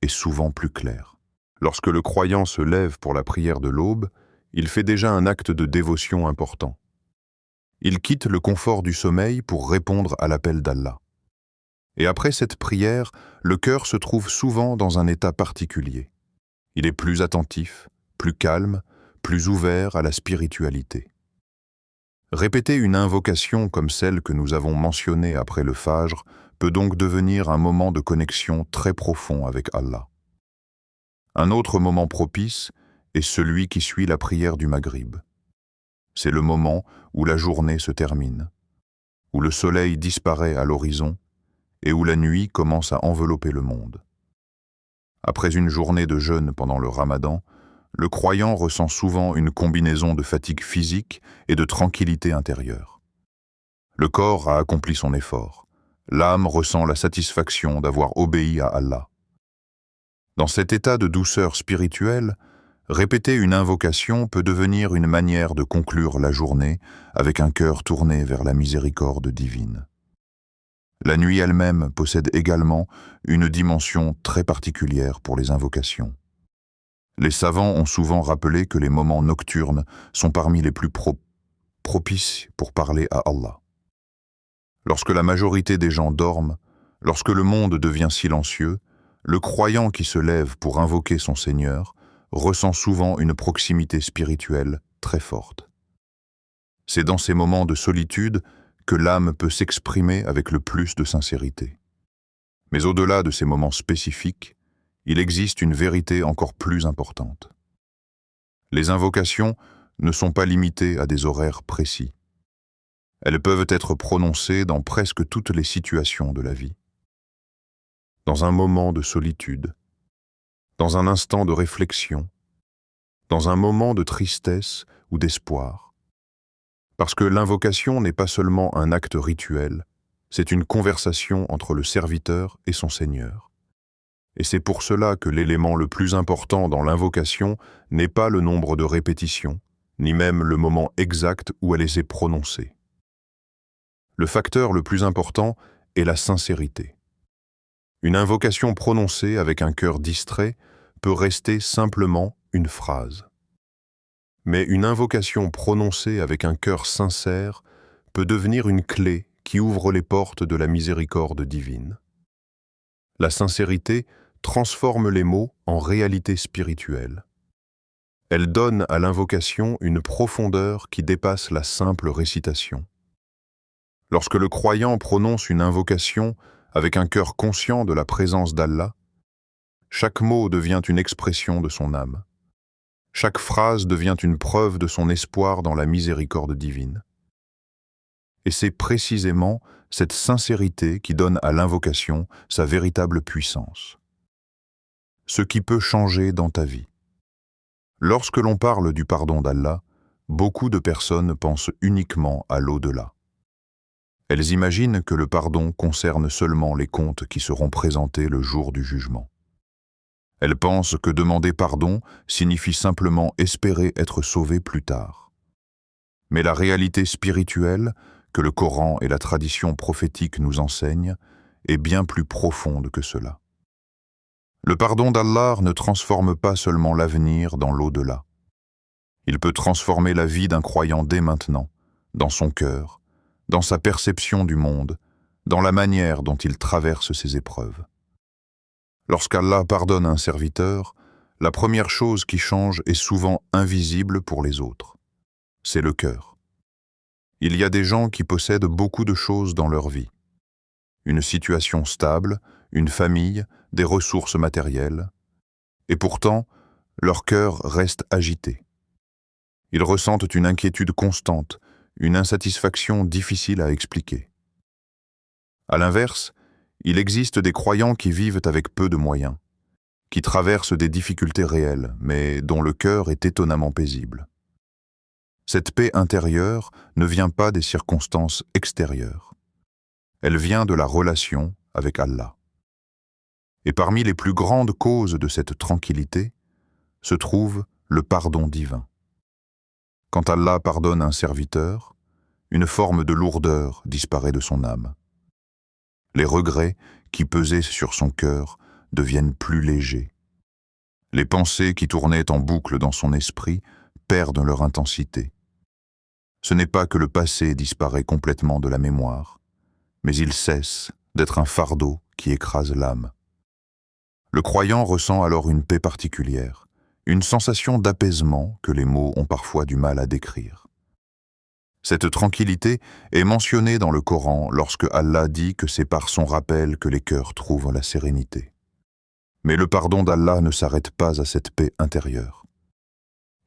Speaker 1: est souvent plus clair. Lorsque le croyant se lève pour la prière de l'aube, il fait déjà un acte de dévotion important. Il quitte le confort du sommeil pour répondre à l'appel d'Allah. Et après cette prière, le cœur se trouve souvent dans un état particulier. Il est plus attentif, plus calme, plus ouvert à la spiritualité. Répéter une invocation comme celle que nous avons mentionnée après le Fajr peut donc devenir un moment de connexion très profond avec Allah. Un autre moment propice est celui qui suit la prière du Maghrib. C'est le moment où la journée se termine, où le soleil disparaît à l'horizon et où la nuit commence à envelopper le monde. Après une journée de jeûne pendant le Ramadan, le croyant ressent souvent une combinaison de fatigue physique et de tranquillité intérieure. Le corps a accompli son effort. L'âme ressent la satisfaction d'avoir obéi à Allah. Dans cet état de douceur spirituelle, répéter une invocation peut devenir une manière de conclure la journée avec un cœur tourné vers la miséricorde divine. La nuit elle-même possède également une dimension très particulière pour les invocations. Les savants ont souvent rappelé que les moments nocturnes sont parmi les plus propices pour parler à Allah. Lorsque la majorité des gens dorment, lorsque le monde devient silencieux, le croyant qui se lève pour invoquer son Seigneur ressent souvent une proximité spirituelle très forte. C'est dans ces moments de solitude que l'âme peut s'exprimer avec le plus de sincérité. Mais au-delà de ces moments spécifiques, il existe une vérité encore plus importante. Les invocations ne sont pas limitées à des horaires précis. Elles peuvent être prononcées dans presque toutes les situations de la vie. Dans un moment de solitude, dans un instant de réflexion, dans un moment de tristesse ou d'espoir. Parce que l'invocation n'est pas seulement un acte rituel, c'est une conversation entre le serviteur et son Seigneur. Et c'est pour cela que l'élément le plus important dans l'invocation n'est pas le nombre de répétitions, ni même le moment exact où elle est prononcée. Le facteur le plus important est la sincérité. Une invocation prononcée avec un cœur distrait peut rester simplement une phrase. Mais une invocation prononcée avec un cœur sincère peut devenir une clé qui ouvre les portes de la miséricorde divine. La sincérité transforme les mots en réalité spirituelle. Elle donne à l'invocation une profondeur qui dépasse la simple récitation. Lorsque le croyant prononce une invocation avec un cœur conscient de la présence d'Allah, chaque mot devient une expression de son âme. Chaque phrase devient une preuve de son espoir dans la miséricorde divine. Et c'est précisément cette sincérité qui donne à l'invocation sa véritable puissance. Ce qui peut changer dans ta vie. Lorsque l'on parle du pardon d'Allah, beaucoup de personnes pensent uniquement à l'au-delà. Elles imaginent que le pardon concerne seulement les comptes qui seront présentés le jour du jugement. Elles pensent que demander pardon signifie simplement espérer être sauvé plus tard. Mais la réalité spirituelle, que le Coran et la tradition prophétique nous enseignent, est bien plus profonde que cela. Le pardon d'Allah ne transforme pas seulement l'avenir dans l'au-delà. Il peut transformer la vie d'un croyant dès maintenant, dans son cœur, dans sa perception du monde, dans la manière dont il traverse ses épreuves. Lorsqu'Allah pardonne un serviteur, la première chose qui change est souvent invisible pour les autres. C'est le cœur. Il y a des gens qui possèdent beaucoup de choses dans leur vie. Une situation stable, une famille, des ressources matérielles. Et pourtant, leur cœur reste agité. Ils ressentent une inquiétude constante, une insatisfaction difficile à expliquer. À l'inverse, il existe des croyants qui vivent avec peu de moyens, qui traversent des difficultés réelles, mais dont le cœur est étonnamment paisible. Cette paix intérieure ne vient pas des circonstances extérieures. Elle vient de la relation avec Allah. Et parmi les plus grandes causes de cette tranquillité, se trouve le pardon divin. Quand Allah pardonne un serviteur, une forme de lourdeur disparaît de son âme. Les regrets qui pesaient sur son cœur deviennent plus légers. Les pensées qui tournaient en boucle dans son esprit perdent leur intensité. Ce n'est pas que le passé disparaît complètement de la mémoire, mais il cesse d'être un fardeau qui écrase l'âme. Le croyant ressent alors une paix particulière, une sensation d'apaisement que les mots ont parfois du mal à décrire. Cette tranquillité est mentionnée dans le Coran lorsque Allah dit que c'est par son rappel que les cœurs trouvent la sérénité. Mais le pardon d'Allah ne s'arrête pas à cette paix intérieure.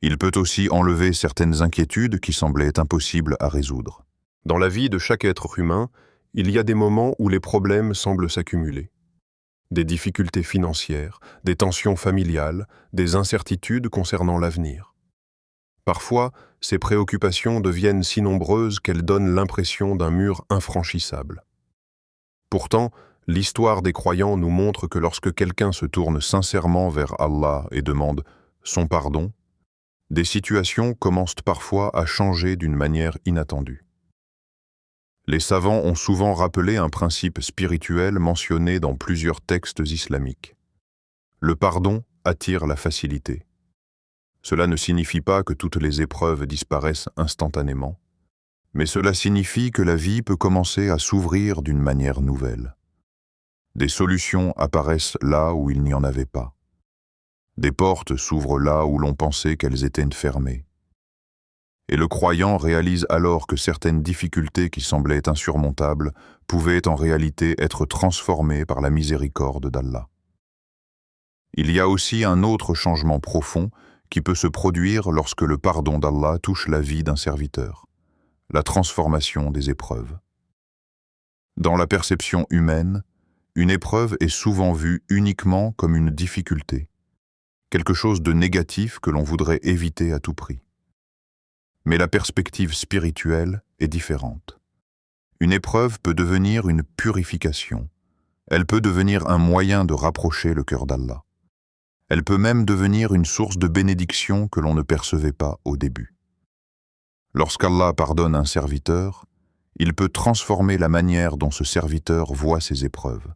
Speaker 1: Il peut aussi enlever certaines inquiétudes qui semblaient impossibles à résoudre.
Speaker 2: Dans la vie de chaque être humain, il y a des moments où les problèmes semblent s'accumuler. Des difficultés financières, des tensions familiales, des incertitudes concernant l'avenir. Parfois, ces préoccupations deviennent si nombreuses qu'elles donnent l'impression d'un mur infranchissable. Pourtant, l'histoire des croyants nous montre que lorsque quelqu'un se tourne sincèrement vers Allah et demande son pardon, des situations commencent parfois à changer d'une manière inattendue. Les savants ont souvent rappelé un principe spirituel mentionné dans plusieurs textes islamiques. Le pardon attire la facilité. Cela ne signifie pas que toutes les épreuves disparaissent instantanément, mais cela signifie que la vie peut commencer à s'ouvrir d'une manière nouvelle. Des solutions apparaissent là où il n'y en avait pas. Des portes s'ouvrent là où l'on pensait qu'elles étaient fermées. Et le croyant réalise alors que certaines difficultés qui semblaient insurmontables pouvaient en réalité être transformées par la miséricorde d'Allah. Il y a aussi un autre changement profond qui peut se produire lorsque le pardon d'Allah touche la vie d'un serviteur, la transformation des épreuves. Dans la perception humaine, une épreuve est souvent vue uniquement comme une difficulté, quelque chose de négatif que l'on voudrait éviter à tout prix. Mais la perspective spirituelle est différente. Une épreuve peut devenir une purification. Elle peut devenir un moyen de rapprocher le cœur d'Allah. Elle peut même devenir une source de bénédiction que l'on ne percevait pas au début. Lorsqu'Allah pardonne un serviteur, il peut transformer la manière dont ce serviteur voit ses épreuves.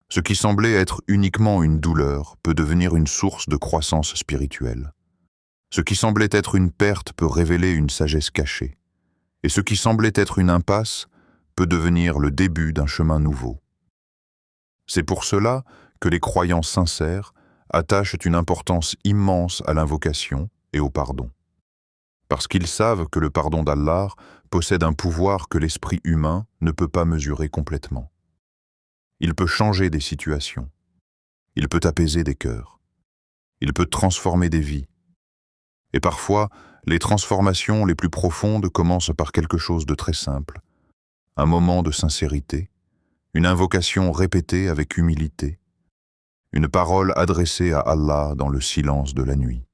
Speaker 2: Ce qui semblait être uniquement une douleur peut devenir une source de croissance spirituelle. Ce qui semblait être une perte peut révéler une sagesse cachée. Et ce qui semblait être une impasse peut devenir le début d'un chemin nouveau. C'est pour cela que les croyants sincères attachent une importance immense à l'invocation et au pardon. Parce qu'ils savent que le pardon d'Allah possède un pouvoir que l'esprit humain ne peut pas mesurer complètement. Il peut changer des situations. Il peut apaiser des cœurs. Il peut transformer des vies. Et parfois, les transformations les plus profondes commencent par quelque chose de très simple. Un moment de sincérité, une invocation répétée avec humilité, une parole adressée à Allah dans le silence de la nuit.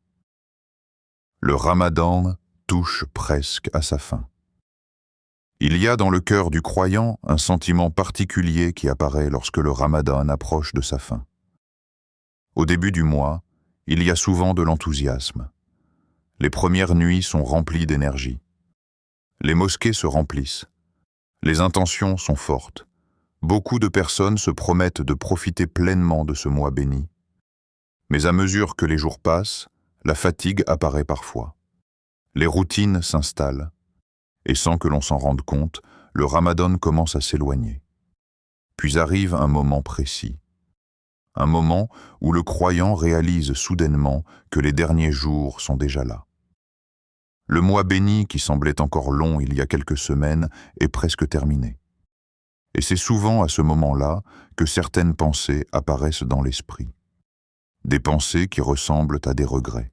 Speaker 2: Le Ramadan touche presque à sa fin. Il y a dans le cœur du croyant un sentiment particulier qui apparaît lorsque le Ramadan approche de sa fin. Au début du mois, il y a souvent de l'enthousiasme. Les premières nuits sont remplies d'énergie. Les mosquées se remplissent. Les intentions sont fortes. Beaucoup de personnes se promettent de profiter pleinement de ce mois béni. Mais à mesure que les jours passent, la fatigue apparaît parfois. Les routines s'installent. Et sans que l'on s'en rende compte, le Ramadan commence à s'éloigner. Puis arrive un moment précis. Un moment où le croyant réalise soudainement que les derniers jours sont déjà là. Le mois béni, qui semblait encore long il y a quelques semaines, est presque terminé. Et c'est souvent à ce moment-là que certaines pensées apparaissent dans l'esprit. Des pensées qui ressemblent à des regrets.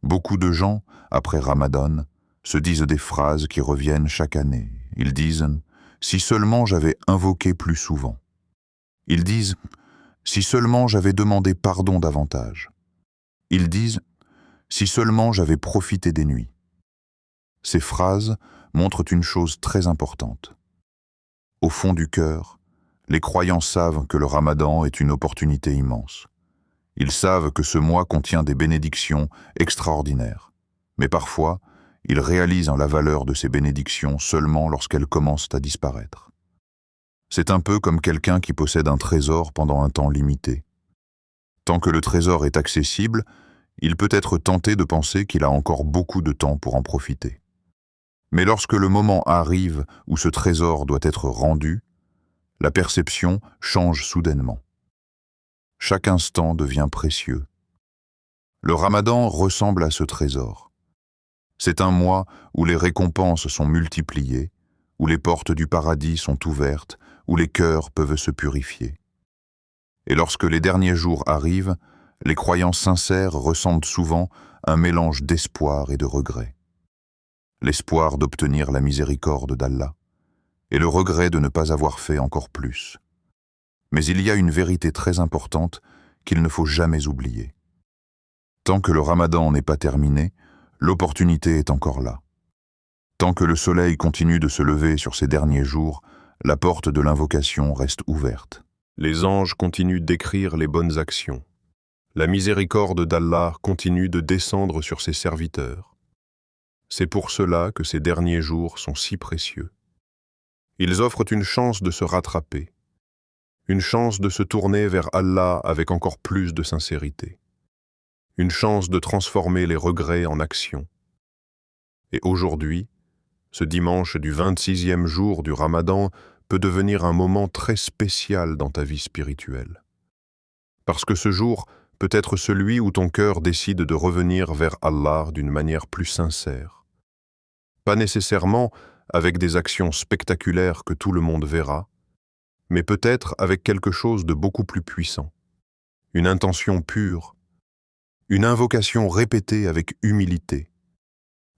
Speaker 2: Beaucoup de gens, après Ramadan, se disent des phrases qui reviennent chaque année. Ils disent « si seulement j'avais invoqué plus souvent ». Ils disent « si seulement j'avais demandé pardon davantage ». Ils disent « si seulement j'avais profité des nuits ». Ces phrases montrent une chose très importante. Au fond du cœur, les croyants savent que le Ramadan est une opportunité immense.
Speaker 1: Ils savent que ce mois contient des bénédictions extraordinaires, mais parfois, ils réalisent la valeur de ces bénédictions seulement lorsqu'elles commencent à disparaître. C'est un peu comme quelqu'un qui possède un trésor pendant un temps limité. Tant que le trésor est accessible, il peut être tenté de penser qu'il a encore beaucoup de temps pour en profiter. Mais lorsque le moment arrive où ce trésor doit être rendu, la perception change soudainement. Chaque instant devient précieux. Le Ramadan ressemble à ce trésor. C'est un mois où les récompenses sont multipliées, où les portes du paradis sont ouvertes, où les cœurs peuvent se purifier. Et lorsque les derniers jours arrivent, les croyants sincères ressentent souvent un mélange d'espoir et de regret. L'espoir d'obtenir la miséricorde d'Allah, et le regret de ne pas avoir fait encore plus. Mais il y a une vérité très importante qu'il ne faut jamais oublier. Tant que le Ramadan n'est pas terminé, l'opportunité est encore là. Tant que le soleil continue de se lever sur ces derniers jours, la porte de l'invocation reste ouverte.
Speaker 2: Les anges continuent d'écrire les bonnes actions. La miséricorde d'Allah continue de descendre sur ses serviteurs. C'est pour cela que ces derniers jours sont si précieux. Ils offrent une chance de se rattraper, une chance de se tourner vers Allah avec encore plus de sincérité, une chance de transformer les regrets en action. Et aujourd'hui, ce dimanche du 26e jour du Ramadan peut devenir un moment très spécial dans ta vie spirituelle. Parce que ce jour peut être celui où ton cœur décide de revenir vers Allah d'une manière plus sincère. Pas nécessairement avec des actions spectaculaires que tout le monde verra, mais peut-être avec quelque chose de beaucoup plus puissant. Une intention pure, une invocation répétée avec humilité,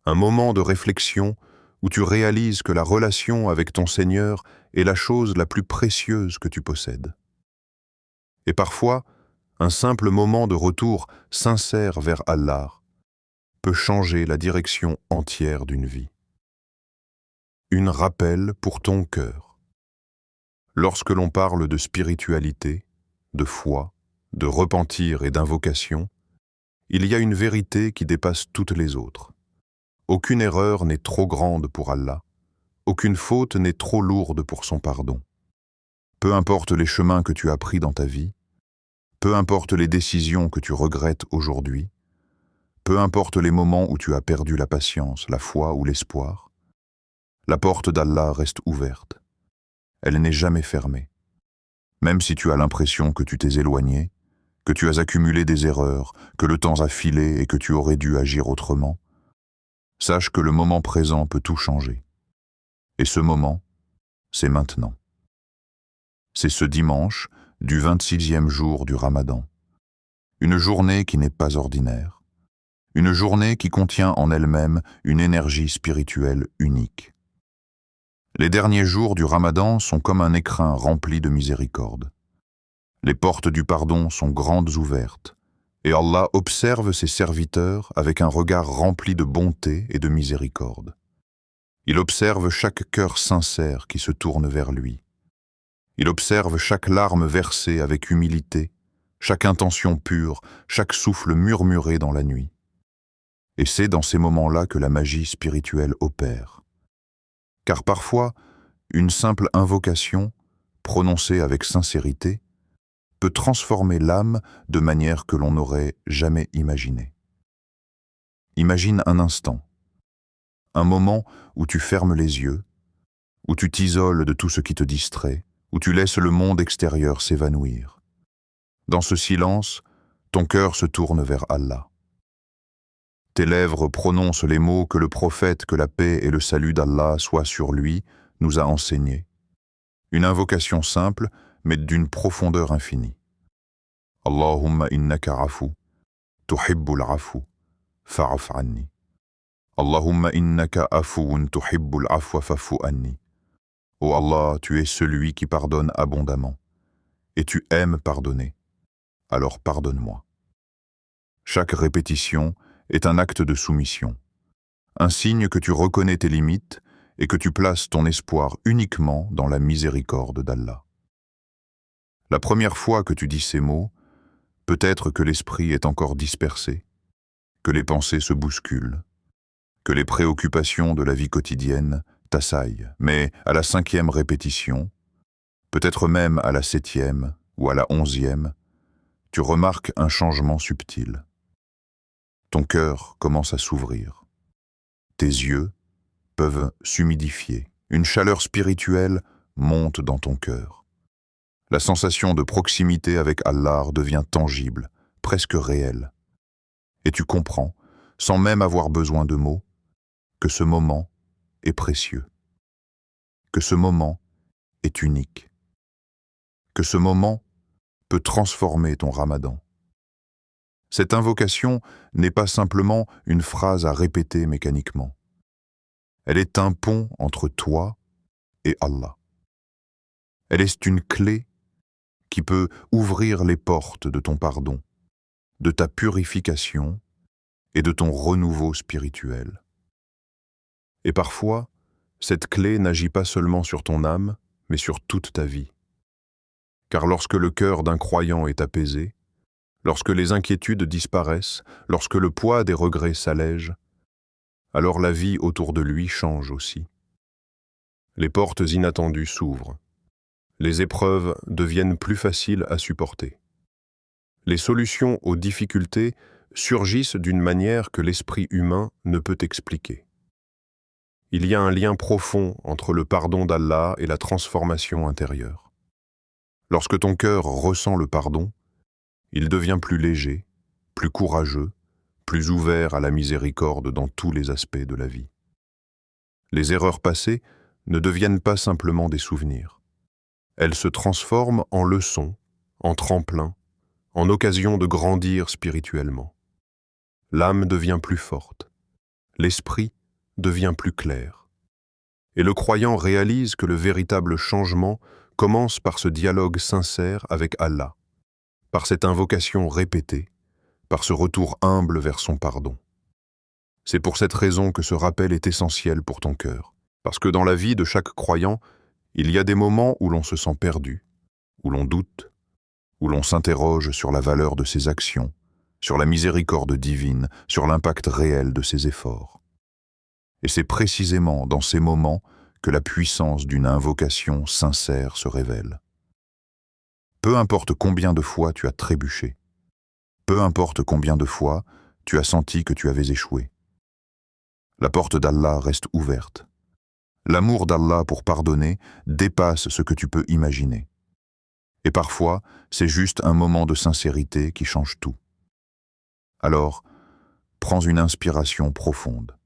Speaker 2: un moment de réflexion où tu réalises que la relation avec ton Seigneur est la chose la plus précieuse que tu possèdes. Et parfois, un simple moment de retour sincère vers Allah peut changer la direction entière d'une vie. Une rappel pour ton cœur. Lorsque l'on parle de spiritualité, de foi, de repentir et d'invocation, il y a une vérité qui dépasse toutes les autres. Aucune erreur n'est trop grande pour Allah, aucune faute n'est trop lourde pour son pardon. Peu importe les chemins que tu as pris dans ta vie, peu importe les décisions que tu regrettes aujourd'hui, peu importe les moments où tu as perdu la patience, la foi ou l'espoir, la porte d'Allah reste ouverte. Elle n'est jamais fermée. Même si tu as l'impression que tu t'es éloigné, que tu as accumulé des erreurs, que le temps a filé et que tu aurais dû agir autrement, sache que le moment présent peut tout changer. Et ce moment, c'est maintenant. C'est ce dimanche du 26e jour du Ramadan. Une journée qui n'est pas ordinaire. Une journée qui contient en elle-même une énergie spirituelle unique. Les derniers jours du Ramadan sont comme un écrin rempli de miséricorde. Les portes du pardon sont grandes ouvertes, et Allah observe ses serviteurs avec un regard rempli de bonté et de miséricorde. Il observe chaque cœur sincère qui se tourne vers lui. Il observe chaque larme versée avec humilité, chaque intention pure, chaque souffle murmuré dans la nuit. Et c'est dans ces moments-là que la magie spirituelle opère. Car parfois, une simple invocation, prononcée avec sincérité, peut transformer l'âme de manière que l'on n'aurait jamais imaginée. Imagine un instant, un moment où tu fermes les yeux, où tu t'isoles de tout ce qui te distrait, où tu laisses le monde extérieur s'évanouir. Dans ce silence, ton cœur se tourne vers Allah. Tes lèvres prononcent les mots que le prophète, que la paix et le salut d'Allah soient sur lui, nous a enseignés. Une invocation simple, mais d'une profondeur infinie. Allahumma innaka afu, tuhibbul afu, fa'af anni. Allahumma innaka afuun tuhibbul afwa fa'fu anni. Ô Allah, tu es celui qui pardonne abondamment, et tu aimes pardonner, alors pardonne-moi. Chaque répétition est un acte de soumission, un signe que tu reconnais tes limites et que tu places ton espoir uniquement dans la miséricorde d'Allah. La première fois que tu dis ces mots,
Speaker 1: Peut-être que l'esprit est encore dispersé, que les pensées se bousculent, que les préoccupations de la vie quotidienne t'assaillent, mais à la 5e répétition, peut-être même à la 7e ou à la 11e, tu remarques un changement subtil. Ton cœur commence à s'ouvrir. Tes yeux peuvent s'humidifier. Une chaleur spirituelle monte dans ton cœur. La sensation de proximité avec Allah devient tangible, presque réelle. Et tu comprends, sans même avoir besoin de mots, que ce moment est précieux, que ce moment est unique, que ce moment peut transformer ton ramadan. Cette invocation n'est pas simplement une phrase à répéter mécaniquement. Elle est un pont entre toi et Allah. Elle est une clé qui peut ouvrir les portes de ton pardon, de ta purification et de ton renouveau spirituel. Et parfois, cette clé n'agit pas seulement sur ton âme, mais sur toute ta vie. Car lorsque le cœur d'un croyant est apaisé, lorsque les inquiétudes disparaissent, lorsque le poids des regrets s'allège, alors la vie autour de lui change aussi. Les portes inattendues s'ouvrent. Les épreuves deviennent plus faciles à supporter. Les solutions aux difficultés surgissent d'une manière que l'esprit humain ne peut expliquer. Il y a un lien profond entre le pardon d'Allah et la transformation intérieure. Lorsque ton cœur ressent le pardon, il devient plus léger, plus courageux, plus ouvert à la miséricorde dans tous les aspects de la vie. Les erreurs passées ne deviennent pas simplement des souvenirs. Elles se transforment en leçons, en tremplins, en occasion de grandir spirituellement. L'âme devient plus forte, l'esprit devient plus clair. Et le croyant réalise que le véritable changement commence par ce dialogue sincère avec Allah, par cette invocation répétée, par ce retour humble vers son pardon. C'est pour cette raison que ce rappel est essentiel pour ton cœur, parce que dans la vie de chaque croyant, il y a des moments où l'on se sent perdu, où l'on doute, où l'on s'interroge sur la valeur de ses actions, sur la miséricorde divine, sur l'impact réel de ses efforts. Et c'est précisément dans ces moments que la puissance d'une invocation sincère se révèle. Peu importe combien de fois tu as trébuché, peu importe combien de fois tu as senti que tu avais échoué, la porte d'Allah reste ouverte. L'amour d'Allah pour pardonner dépasse ce que tu peux imaginer. Et parfois, c'est juste un moment de sincérité qui change tout. Alors, prends une inspiration profonde.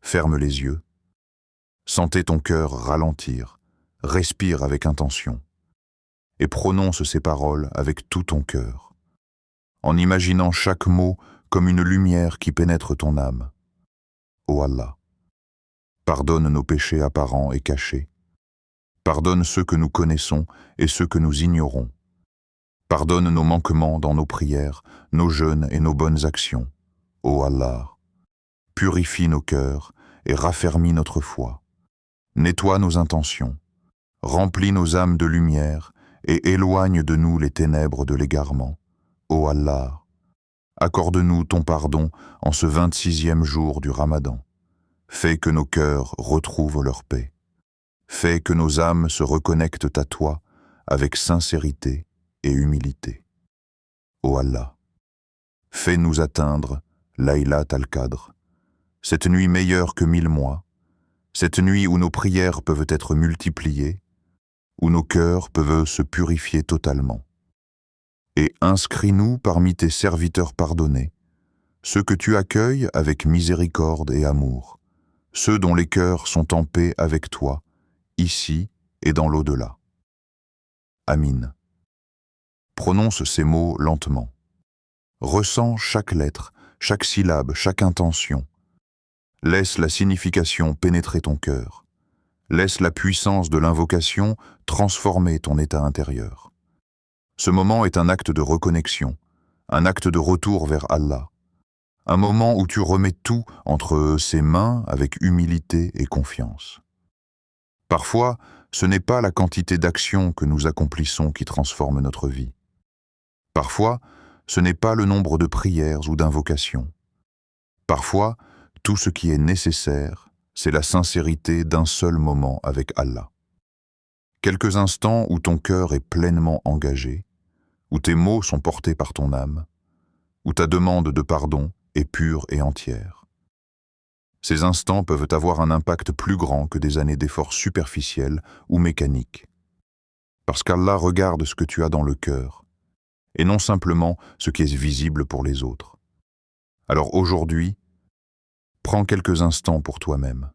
Speaker 1: Ferme les yeux. Sentez ton cœur ralentir. Respire avec intention. Et prononce ces paroles avec tout ton cœur, en imaginant chaque mot comme une lumière qui pénètre ton âme. Ô Allah, pardonne nos péchés apparents et cachés. Pardonne ceux que nous connaissons et ceux que nous ignorons. Pardonne nos manquements dans nos prières, nos jeûnes et nos bonnes actions. Ô Allah, purifie nos cœurs et raffermis notre foi. Nettoie nos intentions, remplis nos âmes de lumière et éloigne de nous les ténèbres de l'égarement. Ô Allah, accorde-nous ton pardon en ce 26e jour du Ramadan. Fais que nos cœurs retrouvent leur paix. Fais que nos âmes se reconnectent à toi avec sincérité et humilité. Ô Allah, fais-nous atteindre Laylat al-Qadr, cette nuit meilleure que 1000 mois, cette nuit où nos prières peuvent être multipliées, où nos cœurs peuvent se purifier totalement. Et inscris-nous parmi tes serviteurs pardonnés, ceux que tu accueilles avec miséricorde et amour, ceux dont les cœurs sont en paix avec toi, ici et dans l'au-delà. Amin. Prononce ces mots lentement. Ressens chaque lettre, chaque syllabe, chaque intention. Laisse la signification pénétrer ton cœur. Laisse la puissance de l'invocation transformer ton état intérieur. Ce moment est un acte de reconnexion, un acte de retour vers Allah. Un moment où tu remets tout entre ses mains avec humilité et confiance. Parfois, ce n'est pas la quantité d'actions que nous accomplissons qui transforme notre vie. Parfois, ce n'est pas le nombre de prières ou d'invocations. Parfois, tout ce qui est nécessaire, c'est la sincérité d'un seul moment avec Allah. Quelques instants où ton cœur est pleinement engagé, où tes mots sont portés par ton âme, où ta demande de pardon est pure et entière. Ces instants peuvent avoir un impact plus grand que des années d'efforts superficiels ou mécaniques. Parce qu'Allah regarde ce que tu as dans le cœur, et non simplement ce qui est visible pour les autres. Alors aujourd'hui, prends quelques instants pour toi-même.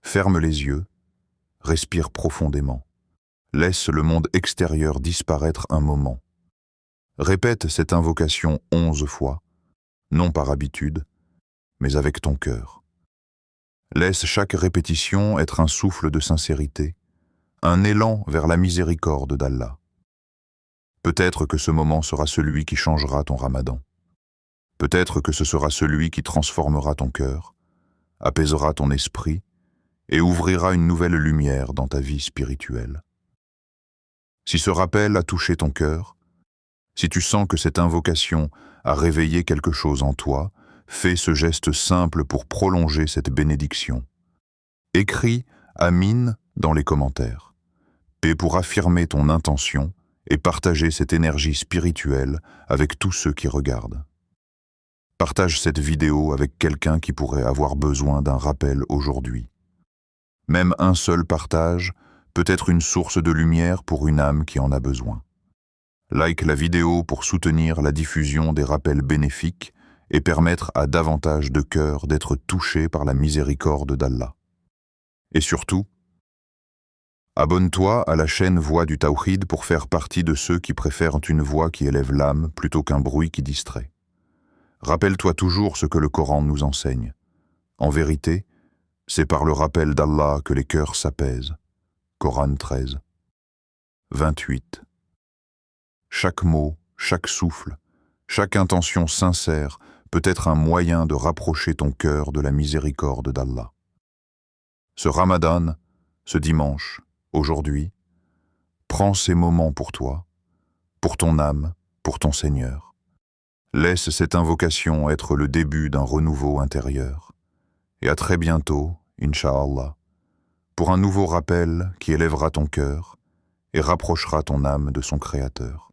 Speaker 1: Ferme les yeux, respire profondément. Laisse le monde extérieur disparaître un moment. Répète cette invocation 11 fois, non par habitude, mais avec ton cœur. Laisse chaque répétition être un souffle de sincérité, un élan vers la miséricorde d'Allah. Peut-être que ce moment sera celui qui changera ton ramadan. Peut-être que ce sera celui qui transformera ton cœur, apaisera ton esprit et ouvrira une nouvelle lumière dans ta vie spirituelle. Si ce rappel a touché ton cœur, si tu sens que cette invocation a réveillé quelque chose en toi, fais ce geste simple pour prolonger cette bénédiction. Écris « Amin » dans les commentaires. Paix pour affirmer ton intention et partager cette énergie spirituelle avec tous ceux qui regardent. Partage cette vidéo avec quelqu'un qui pourrait avoir besoin d'un rappel aujourd'hui. Même un seul partage peut être une source de lumière pour une âme qui en a besoin. Like la vidéo pour soutenir la diffusion des rappels bénéfiques et permettre à davantage de cœurs d'être touchés par la miséricorde d'Allah. Et surtout, abonne-toi à la chaîne Voix du Tawhid pour faire partie de ceux qui préfèrent une voix qui élève l'âme plutôt qu'un bruit qui distrait. Rappelle-toi toujours ce que le Coran nous enseigne. En vérité, c'est par le rappel d'Allah que les cœurs s'apaisent. Coran 13. 28. Chaque mot, chaque souffle, chaque intention sincère peut être un moyen de rapprocher ton cœur de la miséricorde d'Allah. Ce Ramadan, ce dimanche, aujourd'hui, prends ces moments pour toi, pour ton âme, pour ton Seigneur. Laisse cette invocation être le début d'un renouveau intérieur. Et à très bientôt, Inch'Allah, pour un nouveau rappel qui élèvera ton cœur et rapprochera ton âme de son Créateur.